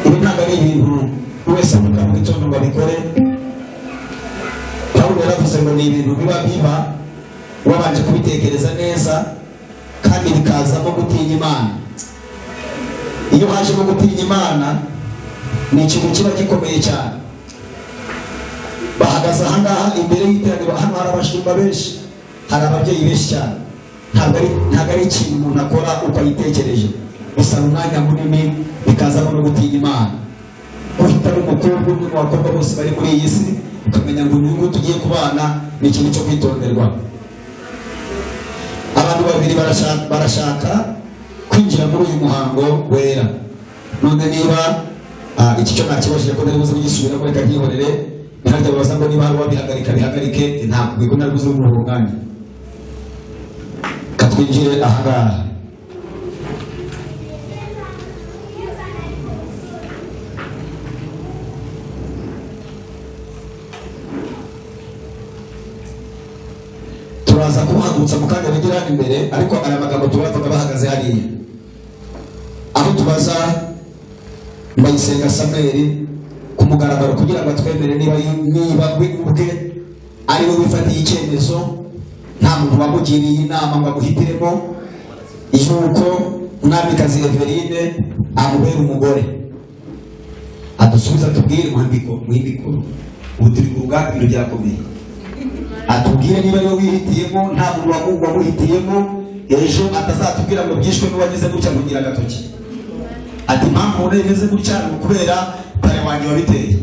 ibi ntabwo ari ibintu wese avuga mu gitondo ngo abikore. Pawulo yaravuze ngo ni ibintu biba wabanje kubitekereza neza kandi bikazamo gutinya Imana. Iyo hajemo gutinya Imana ni ikintu kiba gikomeye cyane. Bahagaze ahangaha imbere y'iteraniro, hano hari abashumba benshi, hari ababyeyi benshi cyane. Ntabwo ari ikintu umuntu akora uko ayitekereje, bisaba umwanya munini bikazamo no gutinya Imana. Uhita n'umukobwa umwe mu bakobwa bose bari muri iyi si ukamenya ngo uyu nguyu tugiye kubana ni ikintu cyo kwitonderwa. Abantu babiri barashaka kwinjira muri uyu muhango wera. None niba iki cyo nakibashije ko naribuze kugisubiramo reka nkihorere, ntajya babaza ngo niba hari uwabihagarika bihagarike, ntabwo bigo naribuze muri uwo mwanya. Katwinjire ahangaha. Turaza kuhagurutsa mu kanya bigira imbere, ariko aya magambo tubavuga bahagaze hariya. Aho tubaza Mbayisenga Samuel ku mugaragaro kugira ngo twemere niba we ubwe ari we wifatiye icyemezo, nta muntu wamugiriye inama ngo aguhitiremo yuko Mwamikazi Everine amubera umugore. Adusubiza tubwire muhindiko ubu turi ku rugamba byakomeye. Atubwire niba yo wihitiyemo, nta muntu wamuhitiyemo, ejo atazatubwira ngo byishwe n'uwagize gutya mugira agatoki. Ati impamvu uremeze gutya ni ukubera pare wanjye wabiteye.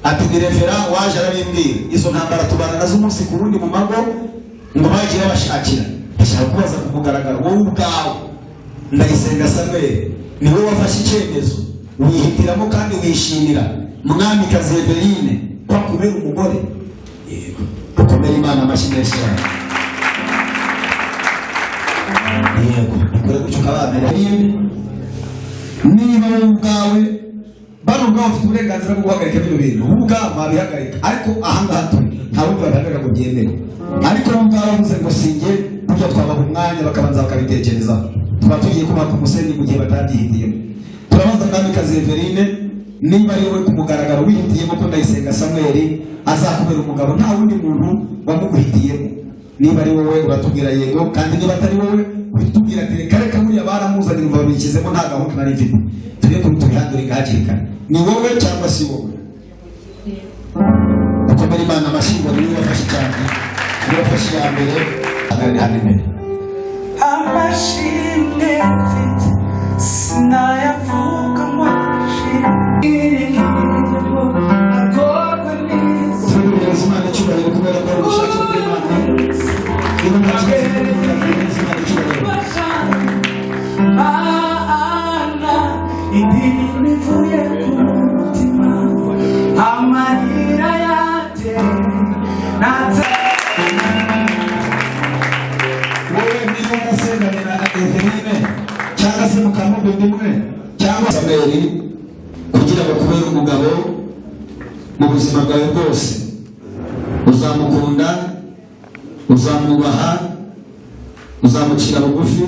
Ati ni refera waje arabimbwira. Izo ntambara tubana nazo umunsi ku wundi mu mago ngo bagiye bashakira. ndashaka kubaza ku mugaragaro wowe ubwawe Ndayisenga Samuel ni wowe wafashe icyemezo wihitiramo kandi wishimira Mwamikazi Eveline ko akubera umugore? Yego, dukomere Imana amashyi menshi cyane. Yego, dukore gutyo kabana. Niba wowe ubwawe bano ubwawe ufite uburenganzira bwo guhagarika bino bintu, wowe ubwawe wabihagarika, ariko ahangaha turi nta wundi wabihagarika ngo byemere. Ariko wowe ubwawe uvuze ngo sinjye, burya twabaha umwanya bakabanza bakabitekerezaho. Tuba tugiye kubaka umusenyi mu gihe batabyihitiyemo. Turabaza Mwamikazi Eveline niba ari wowe ku mugaragaro wihitiyemo ko Ndayisenga Samuel azakubera umugabo, nta wundi muntu wamuguhitiyemo. Niba ari wowe uratubwira yego, kandi niba atari wowe utubwira ati reka reka buriya baramuzanira ngo babikizemo nta gahunda nari mfite, tujye kubihandurika hakiri kare. Ni wowe cyangwa si wowe? Dukomere Imana amashyi ngo niwe wafashe cyane, niwe wafashe iya mbere. Agarare hano imbere. Amashimwe mfite sinayavuga ngo ashimwe agorwa neza. Turabihereza Imana icyubahiro kubera ko ari ubushake bw'Imana. Niba nta kibazo turabihereza Imana icyubahiro. Mana idini ivuye ku mutima amarira yanjye natse. Wowe niba unasenganira Eveline cyangwa se mukamubindi mwe cyangwa Samuel kugira ngo kubera umugabo mu buzima bwawe bwose, uzamukunda, uzamwubaha, uzamucira bugufi,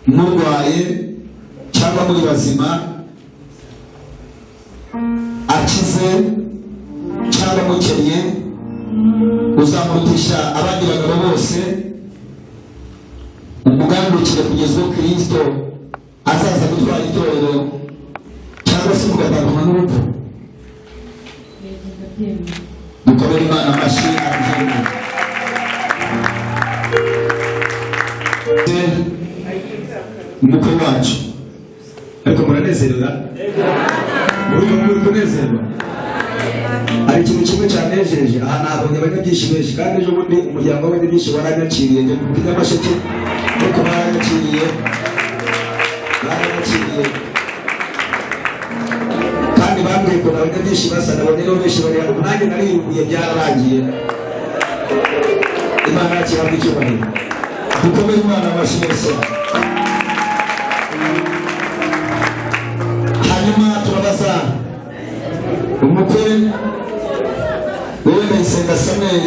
murwaye cyangwa muri bazima, akize cyangwa mukennye, uzamurutisha abandi bagabo bose, umugandukire kugeza ubwo Kristo azaza gutwara itorero, cyangwa se mugatandukana n'urupfu. Dukomere Imana amashyi abyemeye. Umukwe wacu ariko muranezerwa? Muri kunezerwa? Hari ikintu kimwe cyanejeje aha, nabonye abanyabyinshi benshi, kandi ejo bundi umuryango w'abanyabyinshi waranyakiriye njye ku Nyamasheke, ariko baranyakiriye kandi bambwiye ko abanyabyinshi basa nabonye rero benshi bari hano, nanjye naririmbuye byararangiye. Imana yakihabwa icyubahiro. Dukomere Imana amashyi menshi. Hanyuma turabaza umukwe wowe Ndayisenga Samuel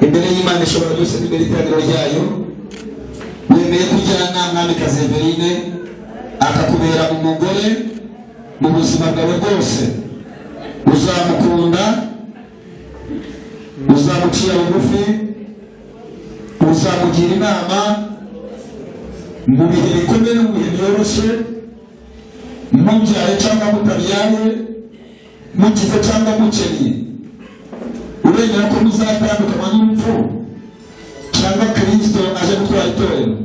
imbere y'Imana ishobora byose n'imbere y'iteraniro ryayo, wemeye kujyana Mwamikazi Eveline akakubera umugore mu buzima bwawe bwose, uzamukunda, uzamucira bugufi, uzamugira inama mu bihe bikomeye, mu bihe byoroshye, mubyaye cyangwa mutabyaye, mukize cyangwa mukennye, urengera ko muzatandukanywa n'urupfu cyangwa Kristo aje gutwara itorero.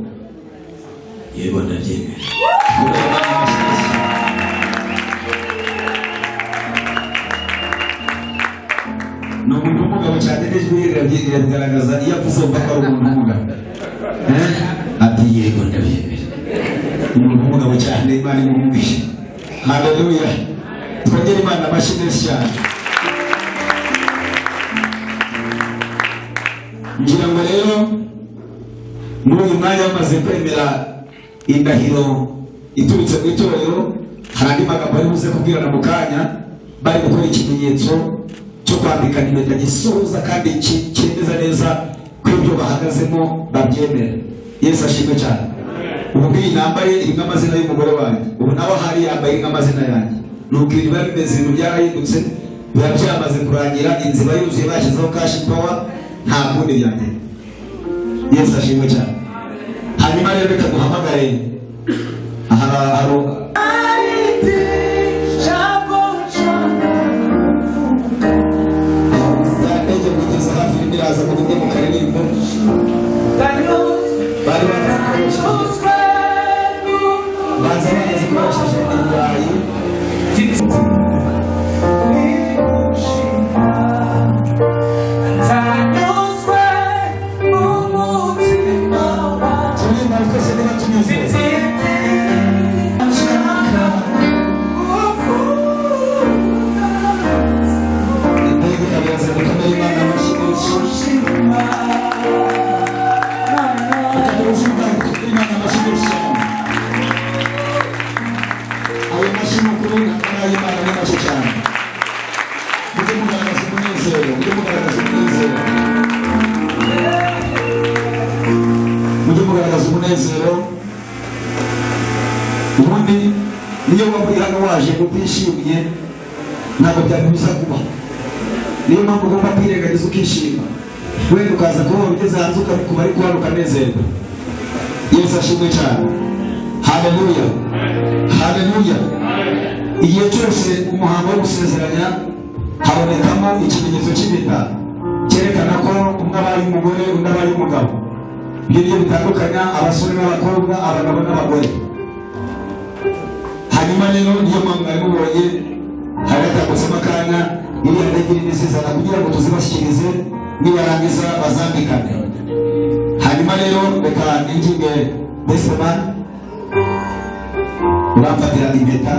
Yego, ndabyemera. Ni umuntu w'umugabo cyane, n'ijwi rirabigaragaza iyo avuze ko ari umuntu w'umugabo. Ati yego ndabyemera. Umuntu w'umugabo cyane, Imana imumugishe. Haleluya. Twongere Imana amashyi menshi cyane. Ngira ngo rero muri uyu mwanya bamaze kwemera indahiro iturutse mu itorero, hari andi magambo ari buze kubwirana mu kanya, bari gukora ikimenyetso cyo kwambikana impeta gisoza kandi cyemeza neza ko ibyo bahagazemo babyemera. Yesu ashimwe cyane. Ubu iyi nambaye irimo amazina y'umugore wanjye, ubu nawe ahari yambaye amazina yanjye. Nuko biba bimeze, ibintu byarahindutse, biba byamaze kurangira, inzira yuzuye, bashyizeho kashi pawa, nta kundi byanjye. Yesu ashimwe cyane. Hanyuma rero reka duhamagare zanege kugeza hafi y'imiraza mu buryo mu karirimbo bari baza bageze koresheje ibirayi. And I know umunezero, mujye mugaragaza umunezero, mujye mugaragaza umunezero. Ubundi niyo waba uri hano waje utishimye ntabwo byakubuza kuba. Niyo mpamvu ugomba kwirengagiza ukishima, wenda ukaza kuba ugeze hanze ukabikuba ariko hano ukanezerwa. Yesu ashimwe cyane. Haleluya, haleluya. Igihe cyose umuhango wo gusezeranya habonekamo ikimenyetso cy'impeta cyerekana ko umwe abaye umugore undi abaye umugabo. Ibyo bitandukanya abasore n'abakobwa, abagabo n'abagore. Hanyuma rero niyo mpamvu mwari mubonye hari hatambitsemo akanya iriya ndegiri n'izizana kugira ngo tuzibashyikirize nibarangiza bazambikane. Hanyuma rero reka ninginge Besteman uramfatira impeta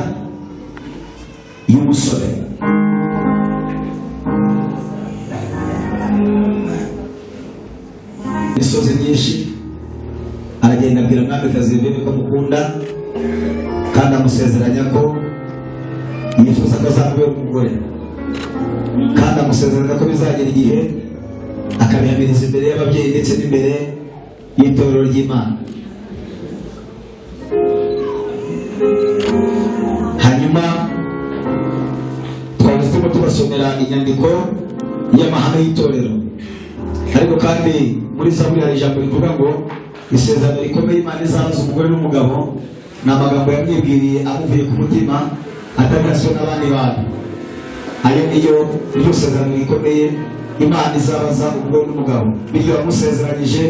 y'umusore. Imisozi myinshi aragenda abwira mwamikazi Yeveni ko amukunda kandi amusezeranya ko yifuza ko azamubera umugore, kandi amusezeranya ko bizagera igihe akabihamiriza imbere y'ababyeyi ndetse n'imbere y'itorero ry'Imana. Hanyuma twari turimo tubasomera inyandiko y'amahame y'itorero, ariko kandi muri Zaburi hari ijambo rivuga ngo isezerano rikomeye Imana izahuza umugore n'umugabo. Ni amagambo yamwibwiriye amuvuye ku mutima atagaswe n'abandi bantu. Ayo niyo iryo sezerano rikomeye Imana izabaza umugore n'umugabo, bityo yamusezeranyije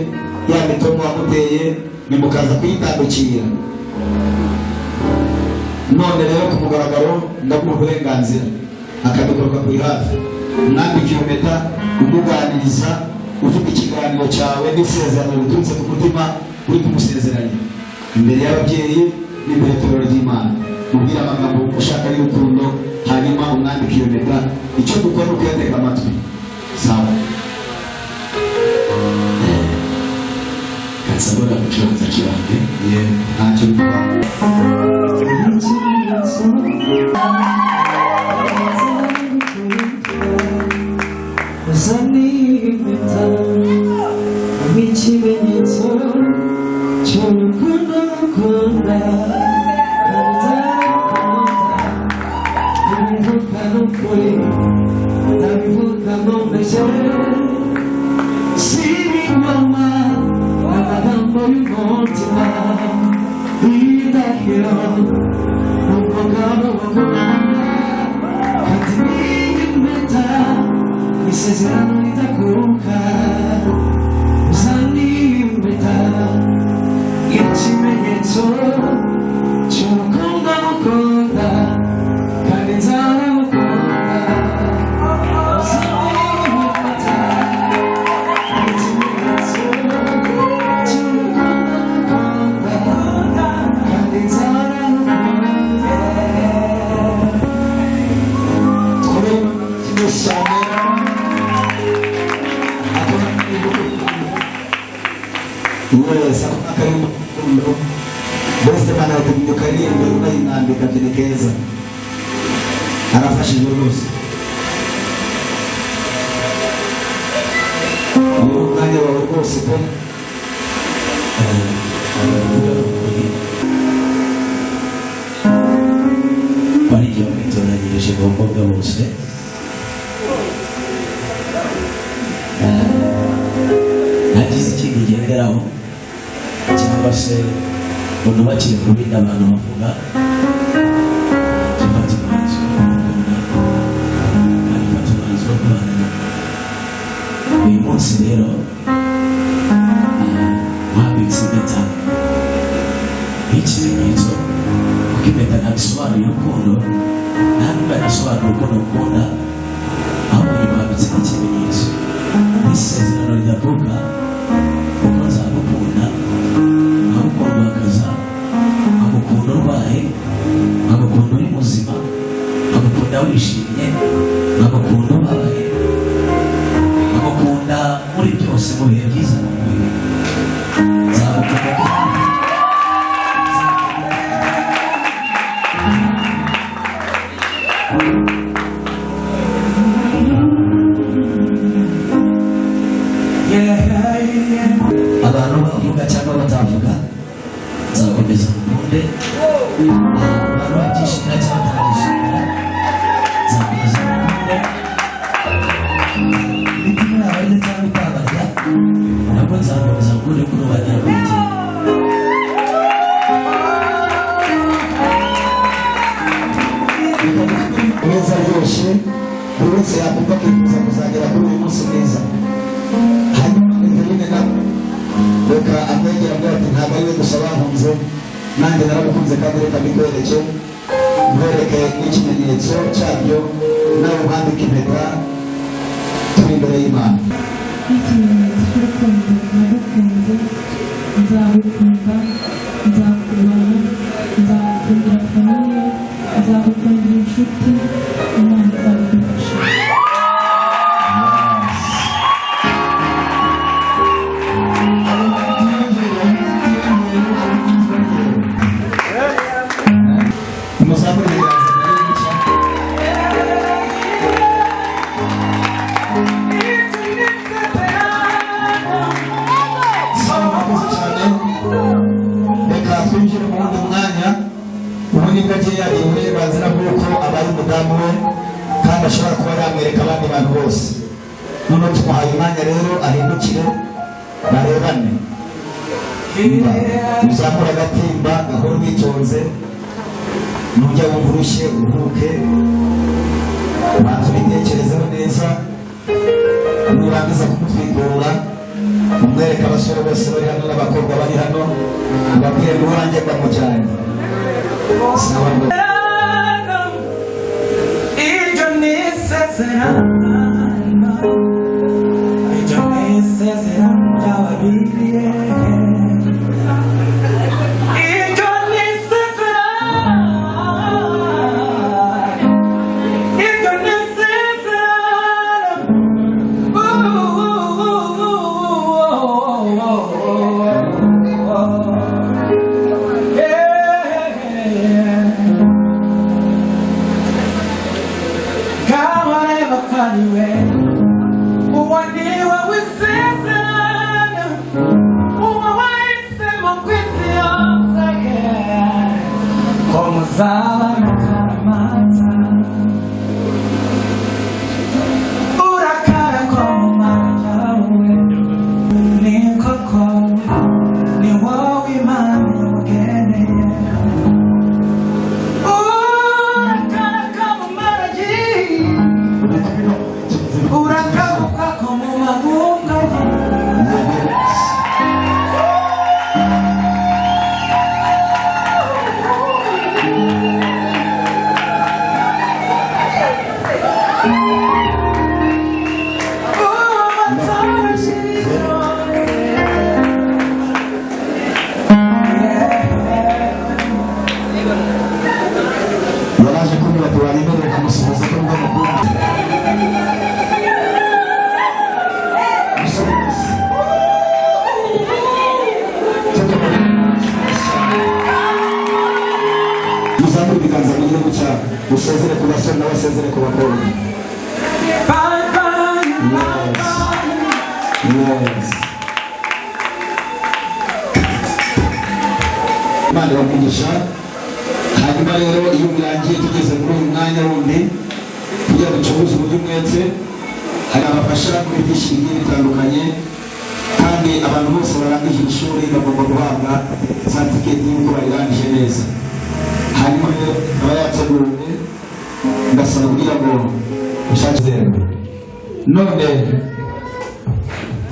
ya mitomo wamuteye nimukaza kuyitandukira. None rero ku mugaragaro ndaguha uburenganzira akabikoroka kuri hafi, mwambika iyo mpeta umuganiriza ufite ikiganiro cyawe n'isezerano riturutse ku mutima uri kumusezeranya imbere y'ababyeyi n'imbere y'Itorero ry'Imana. Mubwire amagambo ushaka y'urukundo, hanyuma umwambike iyo mpeta. Icyo dukora ni ukuyatega amatwi. Sawa, kansabura gucuruza kibange ntacyo bivuga. ikimenyetso cy'urukundo ngukunda ndabivuga n'ukuri ndabivuga nkomeje si ibinyoma amagambo y'umutima indahiro umugabo bakunda kandi n'impeta isezerano ridakuka uzanimpeta ikimenyetso cy'urukundo ngukunda kandi nzaragukunda uzanimpeta ikimenyetso cy'urukundo ngukunda kandi nzaragukunda. Yes, ako karibu bose bana tubyukariye ndumva inambika keza arafashije rwose ni umwanya wawe rwose pe bari igihe mwitoranyirije abakobwa bose nagize ikindi genderaho cyangwa se umuntu bakiri kubinda abantu bavuga gifata umwanzuro agifata umwanzuro wo kubana nabo. Uyu munsi rero wambitse impeta nk'ikimenyetso, kuko impeta ntabwo isobanuye urukundo, nta nubwo inasobanura urukundo ukunda, ahubwo nyuma wambitse nk'ikimenyetso n'isezerano ridakuka kuko nzagukunda, nkagukunda uhagaza, nkagukunda urwaye, nkagukunda uri muzima, nkagukunda wishimye, nkagukunda ubabaye, nkagukunda muri byose mu bihe byiza no mu bihe nzagukunda kandi abantu bavuga cyangwa batavuga nzakomeza mukunde, abantu babyishimira cyangwa batabishimira nzakomeza mukunde, imitima yawe ndetse n'itabarya nabwo nzakomeza mukunde kuri banyarwanda. mwiza rwose buri wese yakumva akifuza kuzagera kuri uyu munsi mwiza. Hanyuma Eveline nawe reka amwegera avuga ati ntabwo ari we gusa bahunze, nanjye naramukunze kandi reka mbikwereke, nkwereke n'ikimenyetso cyabyo, nawe wandike impeta, turi imbere y'Imana. ikimenyetso cy'urukundo nagukunze, nzagukunda, nzakubana, nzagukundira famiye, nzagukundira inshuti, Imana izabigufasha. Muzamure ibiganza mbere y'umucyo. Murakoze cyane. Reka twinjire mu wundi mwanya. Ubu nibwo agiye yagira uburenganzira bw'uko abaye umudamu we kandi ashobora kuba yamwereka abandi bantu bose. Noneho tumuhaye umwanya rero ahindukire barebane. Uzamura agatimba gahora witonze, nujya wumva urushye uruhuke, banza ubitekerezeho neza, nurangiza kumutwikura umwereka abasore bose bari hano n'abakobwa bari hano, ubabwire ngo uwanjye ndamujyanye. Sawa ngo yaraje kumira tuwari imbere kamusubiza ko ngo mukunda. Muzamure ibiganza mu gihugu cyawe, usezere ku basore n'abasezere ku bakobwa. Yes. Imana iramugisha. Hanyuma rero iyo murangiye tugeze muri uyu mwanya wundi kugira ngo ducuruze uburyo umwete, hari abafasha muri byinshi bigiye bitandukanye, kandi abantu bose barangije ishuri bagomba guhabwa certificate y'uko barirangije neza. Hanyuma rero aba yateguwe ngasaba kugira ngo ushake zero. None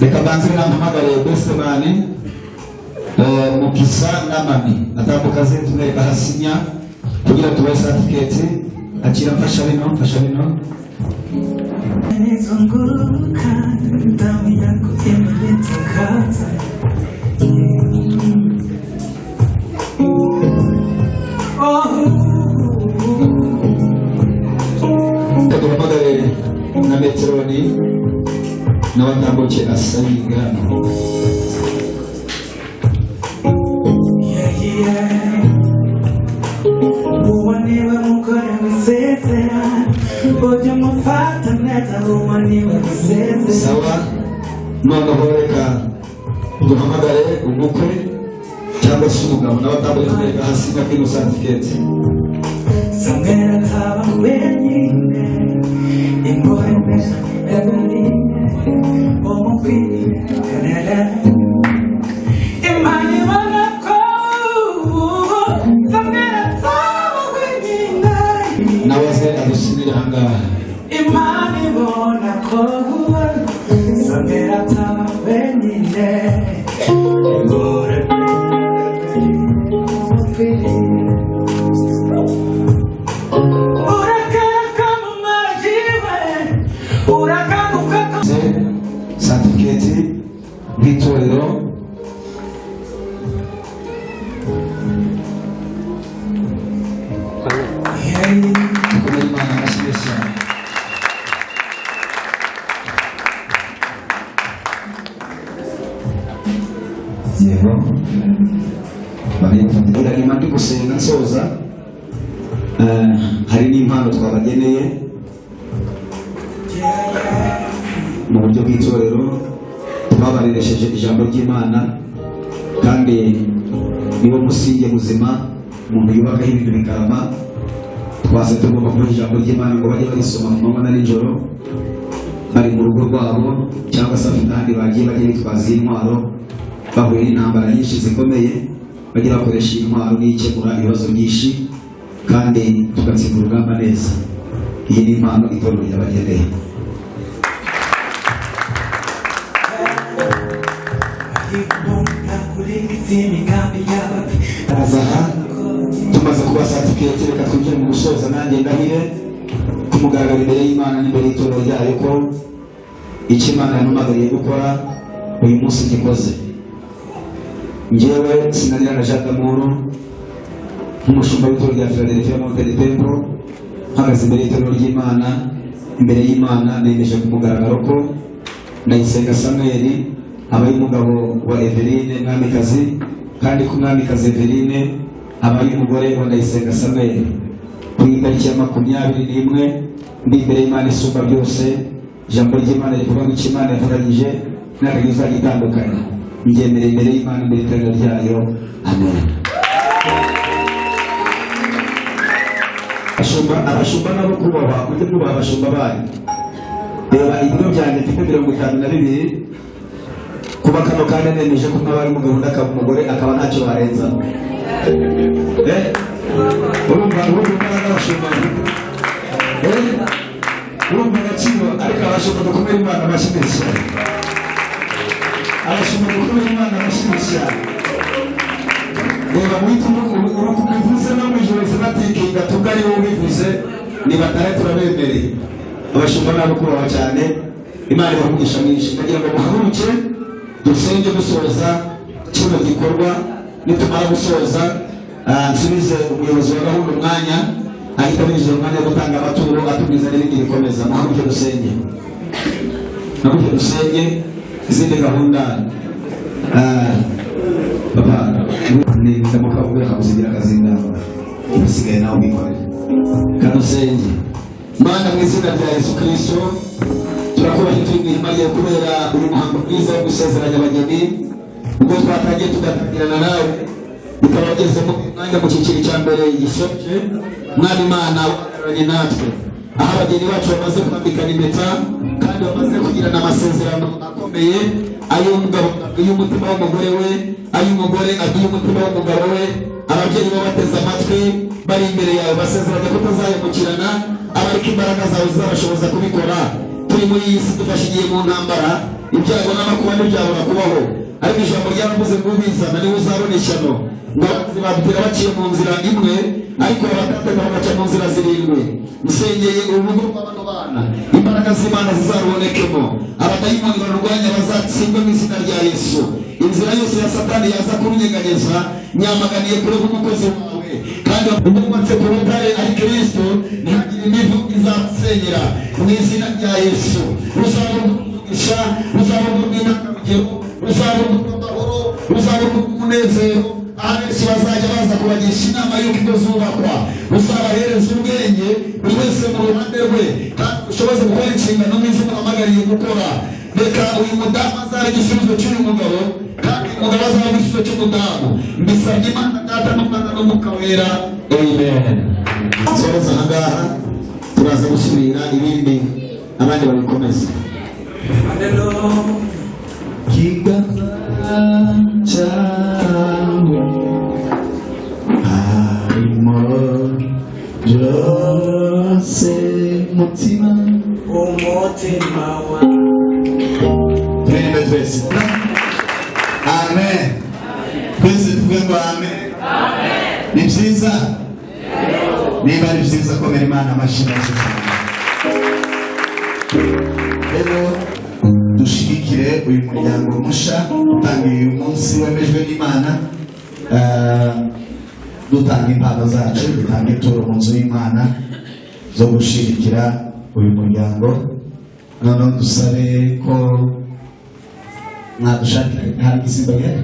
reka banze nampamagare best man Mukisa n'Amami atambuka ze tumwereka hasinya kugira tubahe certificate. Akira mfasha bino nizunguka damu yako imenitakaza Tuguhamagare na Metroni n'abatambuke asayiga. Uwaniwe mukore wisezera ujya mufata neza uwaniwe wisezera. Sawa, noneho reka duhamagare umukwe cyangwa se umugabo nawe atambaye tureka hasi nka kino certificate. Samera taba wenyine imbohe meza ebeline omupiri kanela imani wanako Samera taba wenyine nawe se adusinira ahangaha imani wanako Samera taba wenyine imbohe omupiri certificate bw'itorero dukomere Imana amashyi cyane. Yego barifatira nyuma ndi gusenga nsoza hari n'impano twabageneye mu buryo bw'itorero twabareresheje ijambo ry'Imana kandi niwo musinge muzima umuntu yubakaho ibintu bikarama. Twase tugomba kubaha ijambo ry'Imana ngo bajye barisoma ku manywa na nijoro bari mu rugo rwabo cyangwa se ahandi bagiye bagiye bitwaza intwaro bahuye n'intambara nyinshi zikomeye bajye bakoresha intwaro n'ikemura ibibazo byinshi kandi tugatsinda urugamba neza. Iyi ni impano itorero ryabageneye. Tumaze kuba certificate reka twinjire mu gusoza nanjye ndahire kumugaragara imbere y'Imana n'imbere y'itorero ryayo ko icyo Imana yanumagariye gukora uyu munsi gikoze. Njyewe Sinanirana Jean d'Amour nk'umushumba w'itorero rya Philadelphia Mountain Temple mpagaze imbere y'itorero ry'Imana, imbere y'Imana nemeje ku mugaragaro ko Ndayisenga Samuel abaye umugabo wa Eveline mwamikazi kandi ku mwamikazi Eveline abaye umugore wa Ndayisenga Samuel ku itariki ya 21 ndi imbere y'Imana isumba byose. Ijambo ry'Imana rivuga ngo icyo Imana yavuganyije n'akagiza gitandukanye ngendere imbere y'Imana imbere y'itorero ryayo. Amen. Abashumba nabo kubahwa mujye mwubaha abashumba banyu. Reba ibiro byanjye mfite 52 kuba kano kandi nemeje ko nk'abari umugabo ndakaba umugore akaba ntacyo barenza. Urumva n'abashumba urumva agaciro ariko abashumba dukomere Imana amashyi menshi cyane. Abashumba dukomere Imana amashyi menshi cyane. Reba urukubivuze no mu ijoro sinatikinga tubwo ari wowe ubivuze nibatare turabemereye. Abashumba nabo kubaho cyane Imana ibamugisha mwinshi kugira ngo muhaguruke dusenge dusoza kino gikorwa. Nitumara gusoza nsubize umuyobozi wa gahunda umwanya ahita binjira umwanya wo gutanga amaturo atubwiza n'ibindi bikomeza. Muhaguruke dusenge, muhaguruke dusenge izindi gahunda. Papa ni ndamuka ubwira kamusigira akazinda bisigaye nawe bikorera kanusenge. Mana mu izina rya Yesu Kristo turakubaha twimwimaye kubera uyu muhango mwiza wo gusezeranya abageni ubwo twatangiye tugatangirana nawe bikaba bageze mu mwanya mu cyiciro cya mbere gisoje. Mwami Imana wagararanye natwe aho abageni bacu bamaze kwambikana impeta kandi bamaze kugirana amasezerano akomeye ay'umugabo abwiye umutima w'umugore we, ay'umugore abwiye umutima w'umugabo we. Ababyeyi bo bateze amatwi bari imbere yawe basezeranye ko utazahemukirana abariko imbaraga zawe zizabashoboza kubikora. Turi muri iyi si dufashigiye mu ntambara ibyago n'amakuba ntibyabura kubaho ariko ijambo ryaravuze ngo ubizana niwe uzabona ishyano. Ngo badutera baciye mu nzira imwe ariko abatatega bagaca mu nzira zirindwi. Musengeye urugo rw'abano bana imbaraga z'Imana zizarubonekemo, abadayimoni barurwanya bazatsindwe mu izina rya Yesu. Inzira yose ya Satani yaza kurunyeganyeza nyamaganiye kure umukozi wawe kandi umubatse ku rutare ari Kristo ntihagire imivu izamusenyera mu izina rya Yesu. Ruzamugisha, ruzamugirira urugero, ruzamugirira ruzamugirira umunezero. Abenshi bazajya baza kubagisha inama y'uko ingo zubakwa. Ruzabahereza ubwenge buri wese mu ruhande rwe kandi ushoboze gukora inshingano nk'izo muhamagariye gukora. reka uyu mudamu azabe igisubizo cy'uyu mugabo kandi umugabo azabe igisubizo cy'umudamu. Mbisabye Imana Data n'Umwana n'Umwuka Wera, amen. Soza ahangaha turaza gusubira ibindi abandi babikomeza. Kiganza cyawe harimo byose, mutima umutima wa Twende twese. Amen. Twese tuvuge ngo amen. Ni byiza? Niba ari byiza komera Imana amashyi menshi cyane. Rero dushigikire uyu muryango musha utangiye uyu munsi wemejwe n'Imana, dutanga impano zacu, dutanga ituro mu nzu y'Imana zo gushigikira uyu muryango. Noneho dusabe ko mwadushakira hari igisimba gihari?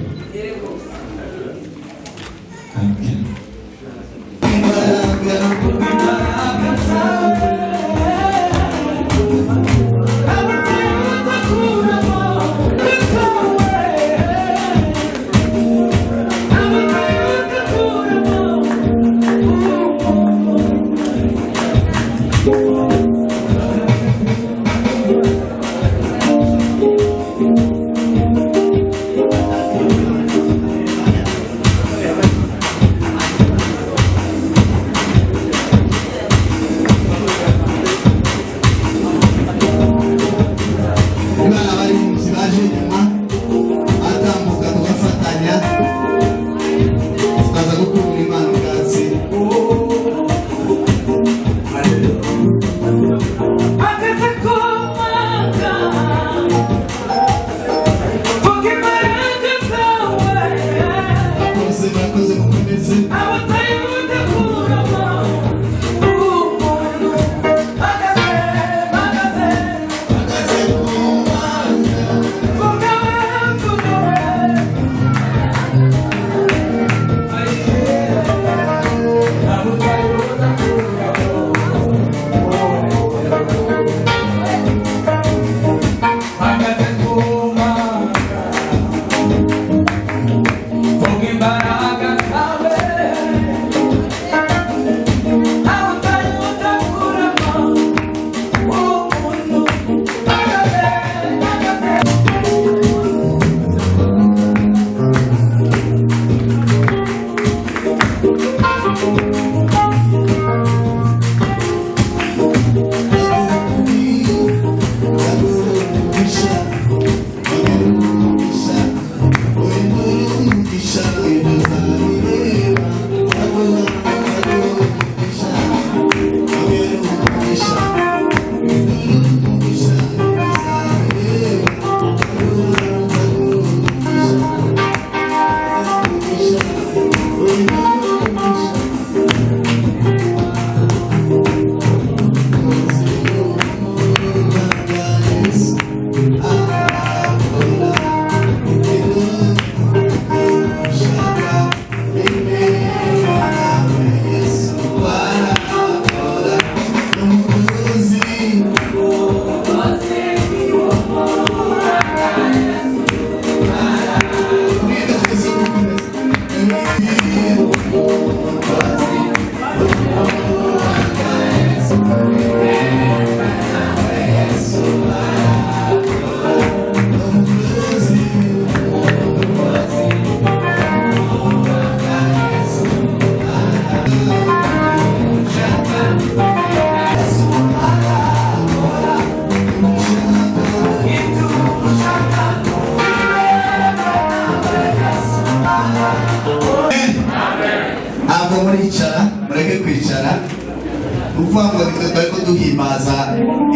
duhimbaza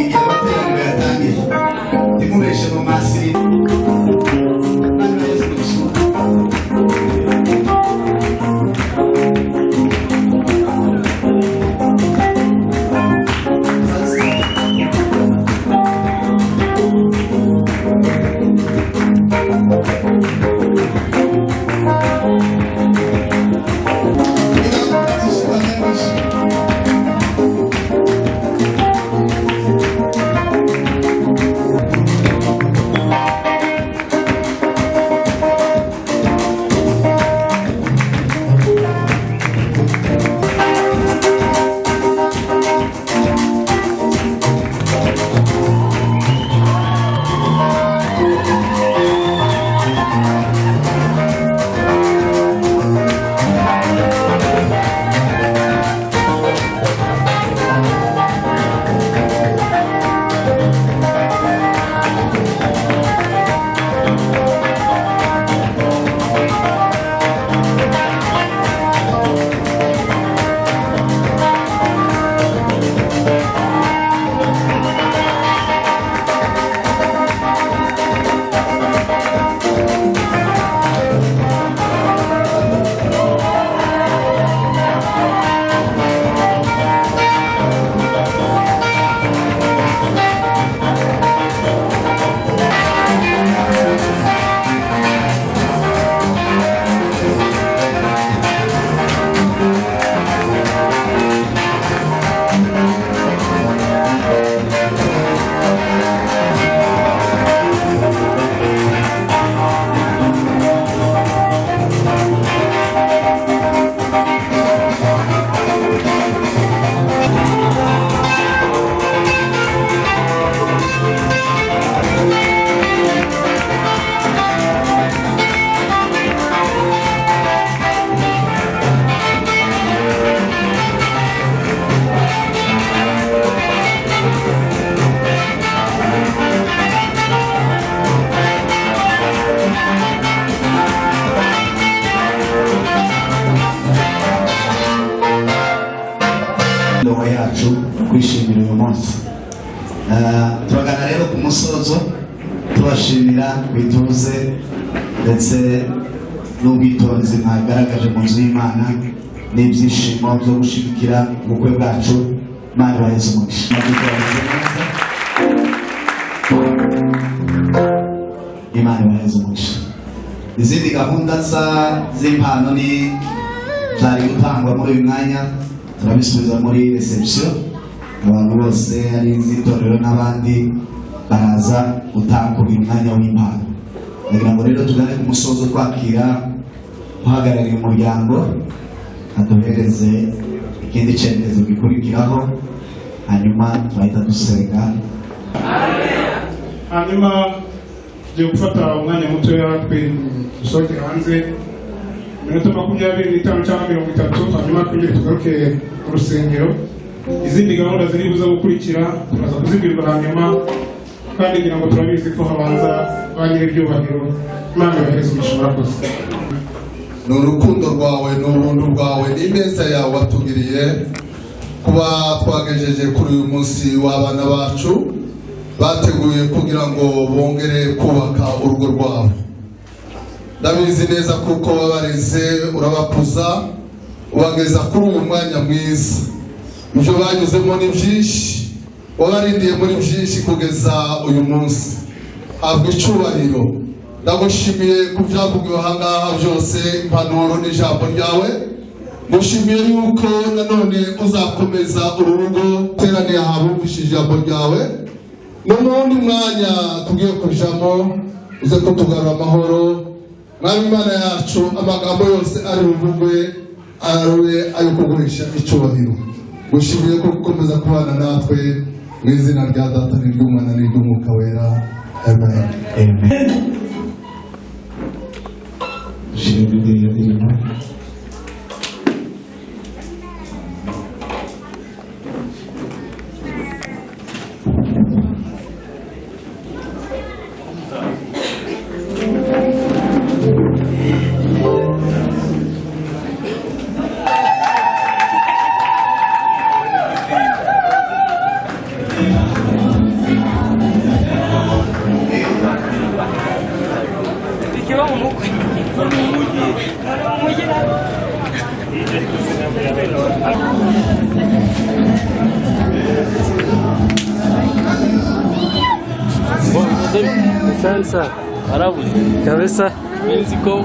igihe amateraniro yatangiye ntimubeshe mu masiri musozo tubashimira bituze ndetse n'ubwitonzi mwagaragaje mu nzu y'Imana n'ibyishimo byo gushigikira ubukwe bwacu. Imana ibahe umugisha. Imana ibahe umugisha. Izindi gahunda z'impano ni zari gutangwa muri uyu mwanya turabisubiza muri reception. Abantu bose ari iz'itorero n'abandi baraza gutanga uyu mwanya w'impano. Ndagira ngo rero tugane ku musozo twakira uhagarariye umuryango aduhereze ikindi cyerekezo gikurikiraho, hanyuma turahita dusenga. Hanyuma tugiye gufata umwanya mutoya dusohokera hanze iminota 25 cyangwa 30, hanyuma twongere tugaruke ku rusengero. Izindi gahunda ziri buza gukurikira turaza kuzibwirwa hanyuma, kandi ngira ngo turabizi ko habanza ba nyir'ibyubahiro. Imana ibahereze umugisha. Murakoze. Ni urukundo rwawe n'ubuntu bwawe n'ineza yawe watugiriye kuba twagejeje kuri uyu munsi w'abana bacu bateguye kugira ngo bongere kubaka urugo rwabo. Ndabizi neza kuko wabareze urabakuza ubageza kuri uyu mwanya mwiza. Ibyo banyuzemo ni byinshi, wabarindiye muri byinshi kugeza uyu munsi. Habwa icyubahiro. Ndagushimiye ku byavugiwe aha ngaha byose, impanuro n'ijambo ryawe. Ngushimiye yuko nanone uzakomeza urugo teraniye ahabumvishije ijambo ryawe. No mu wundi mwanya tugiye kujamo uze ko tugarura amahoro. Mwami Imana yacu, amagambo yose ari buvugwe abe ayo kugurisha icyubahiro. Ngushimiye ko gukomeza kubana natwe mu izina rya Data n'iry'Umwana n'iry'Umwuka wera. Amen. Amen. Sasa arabuze kabisa. Mexico.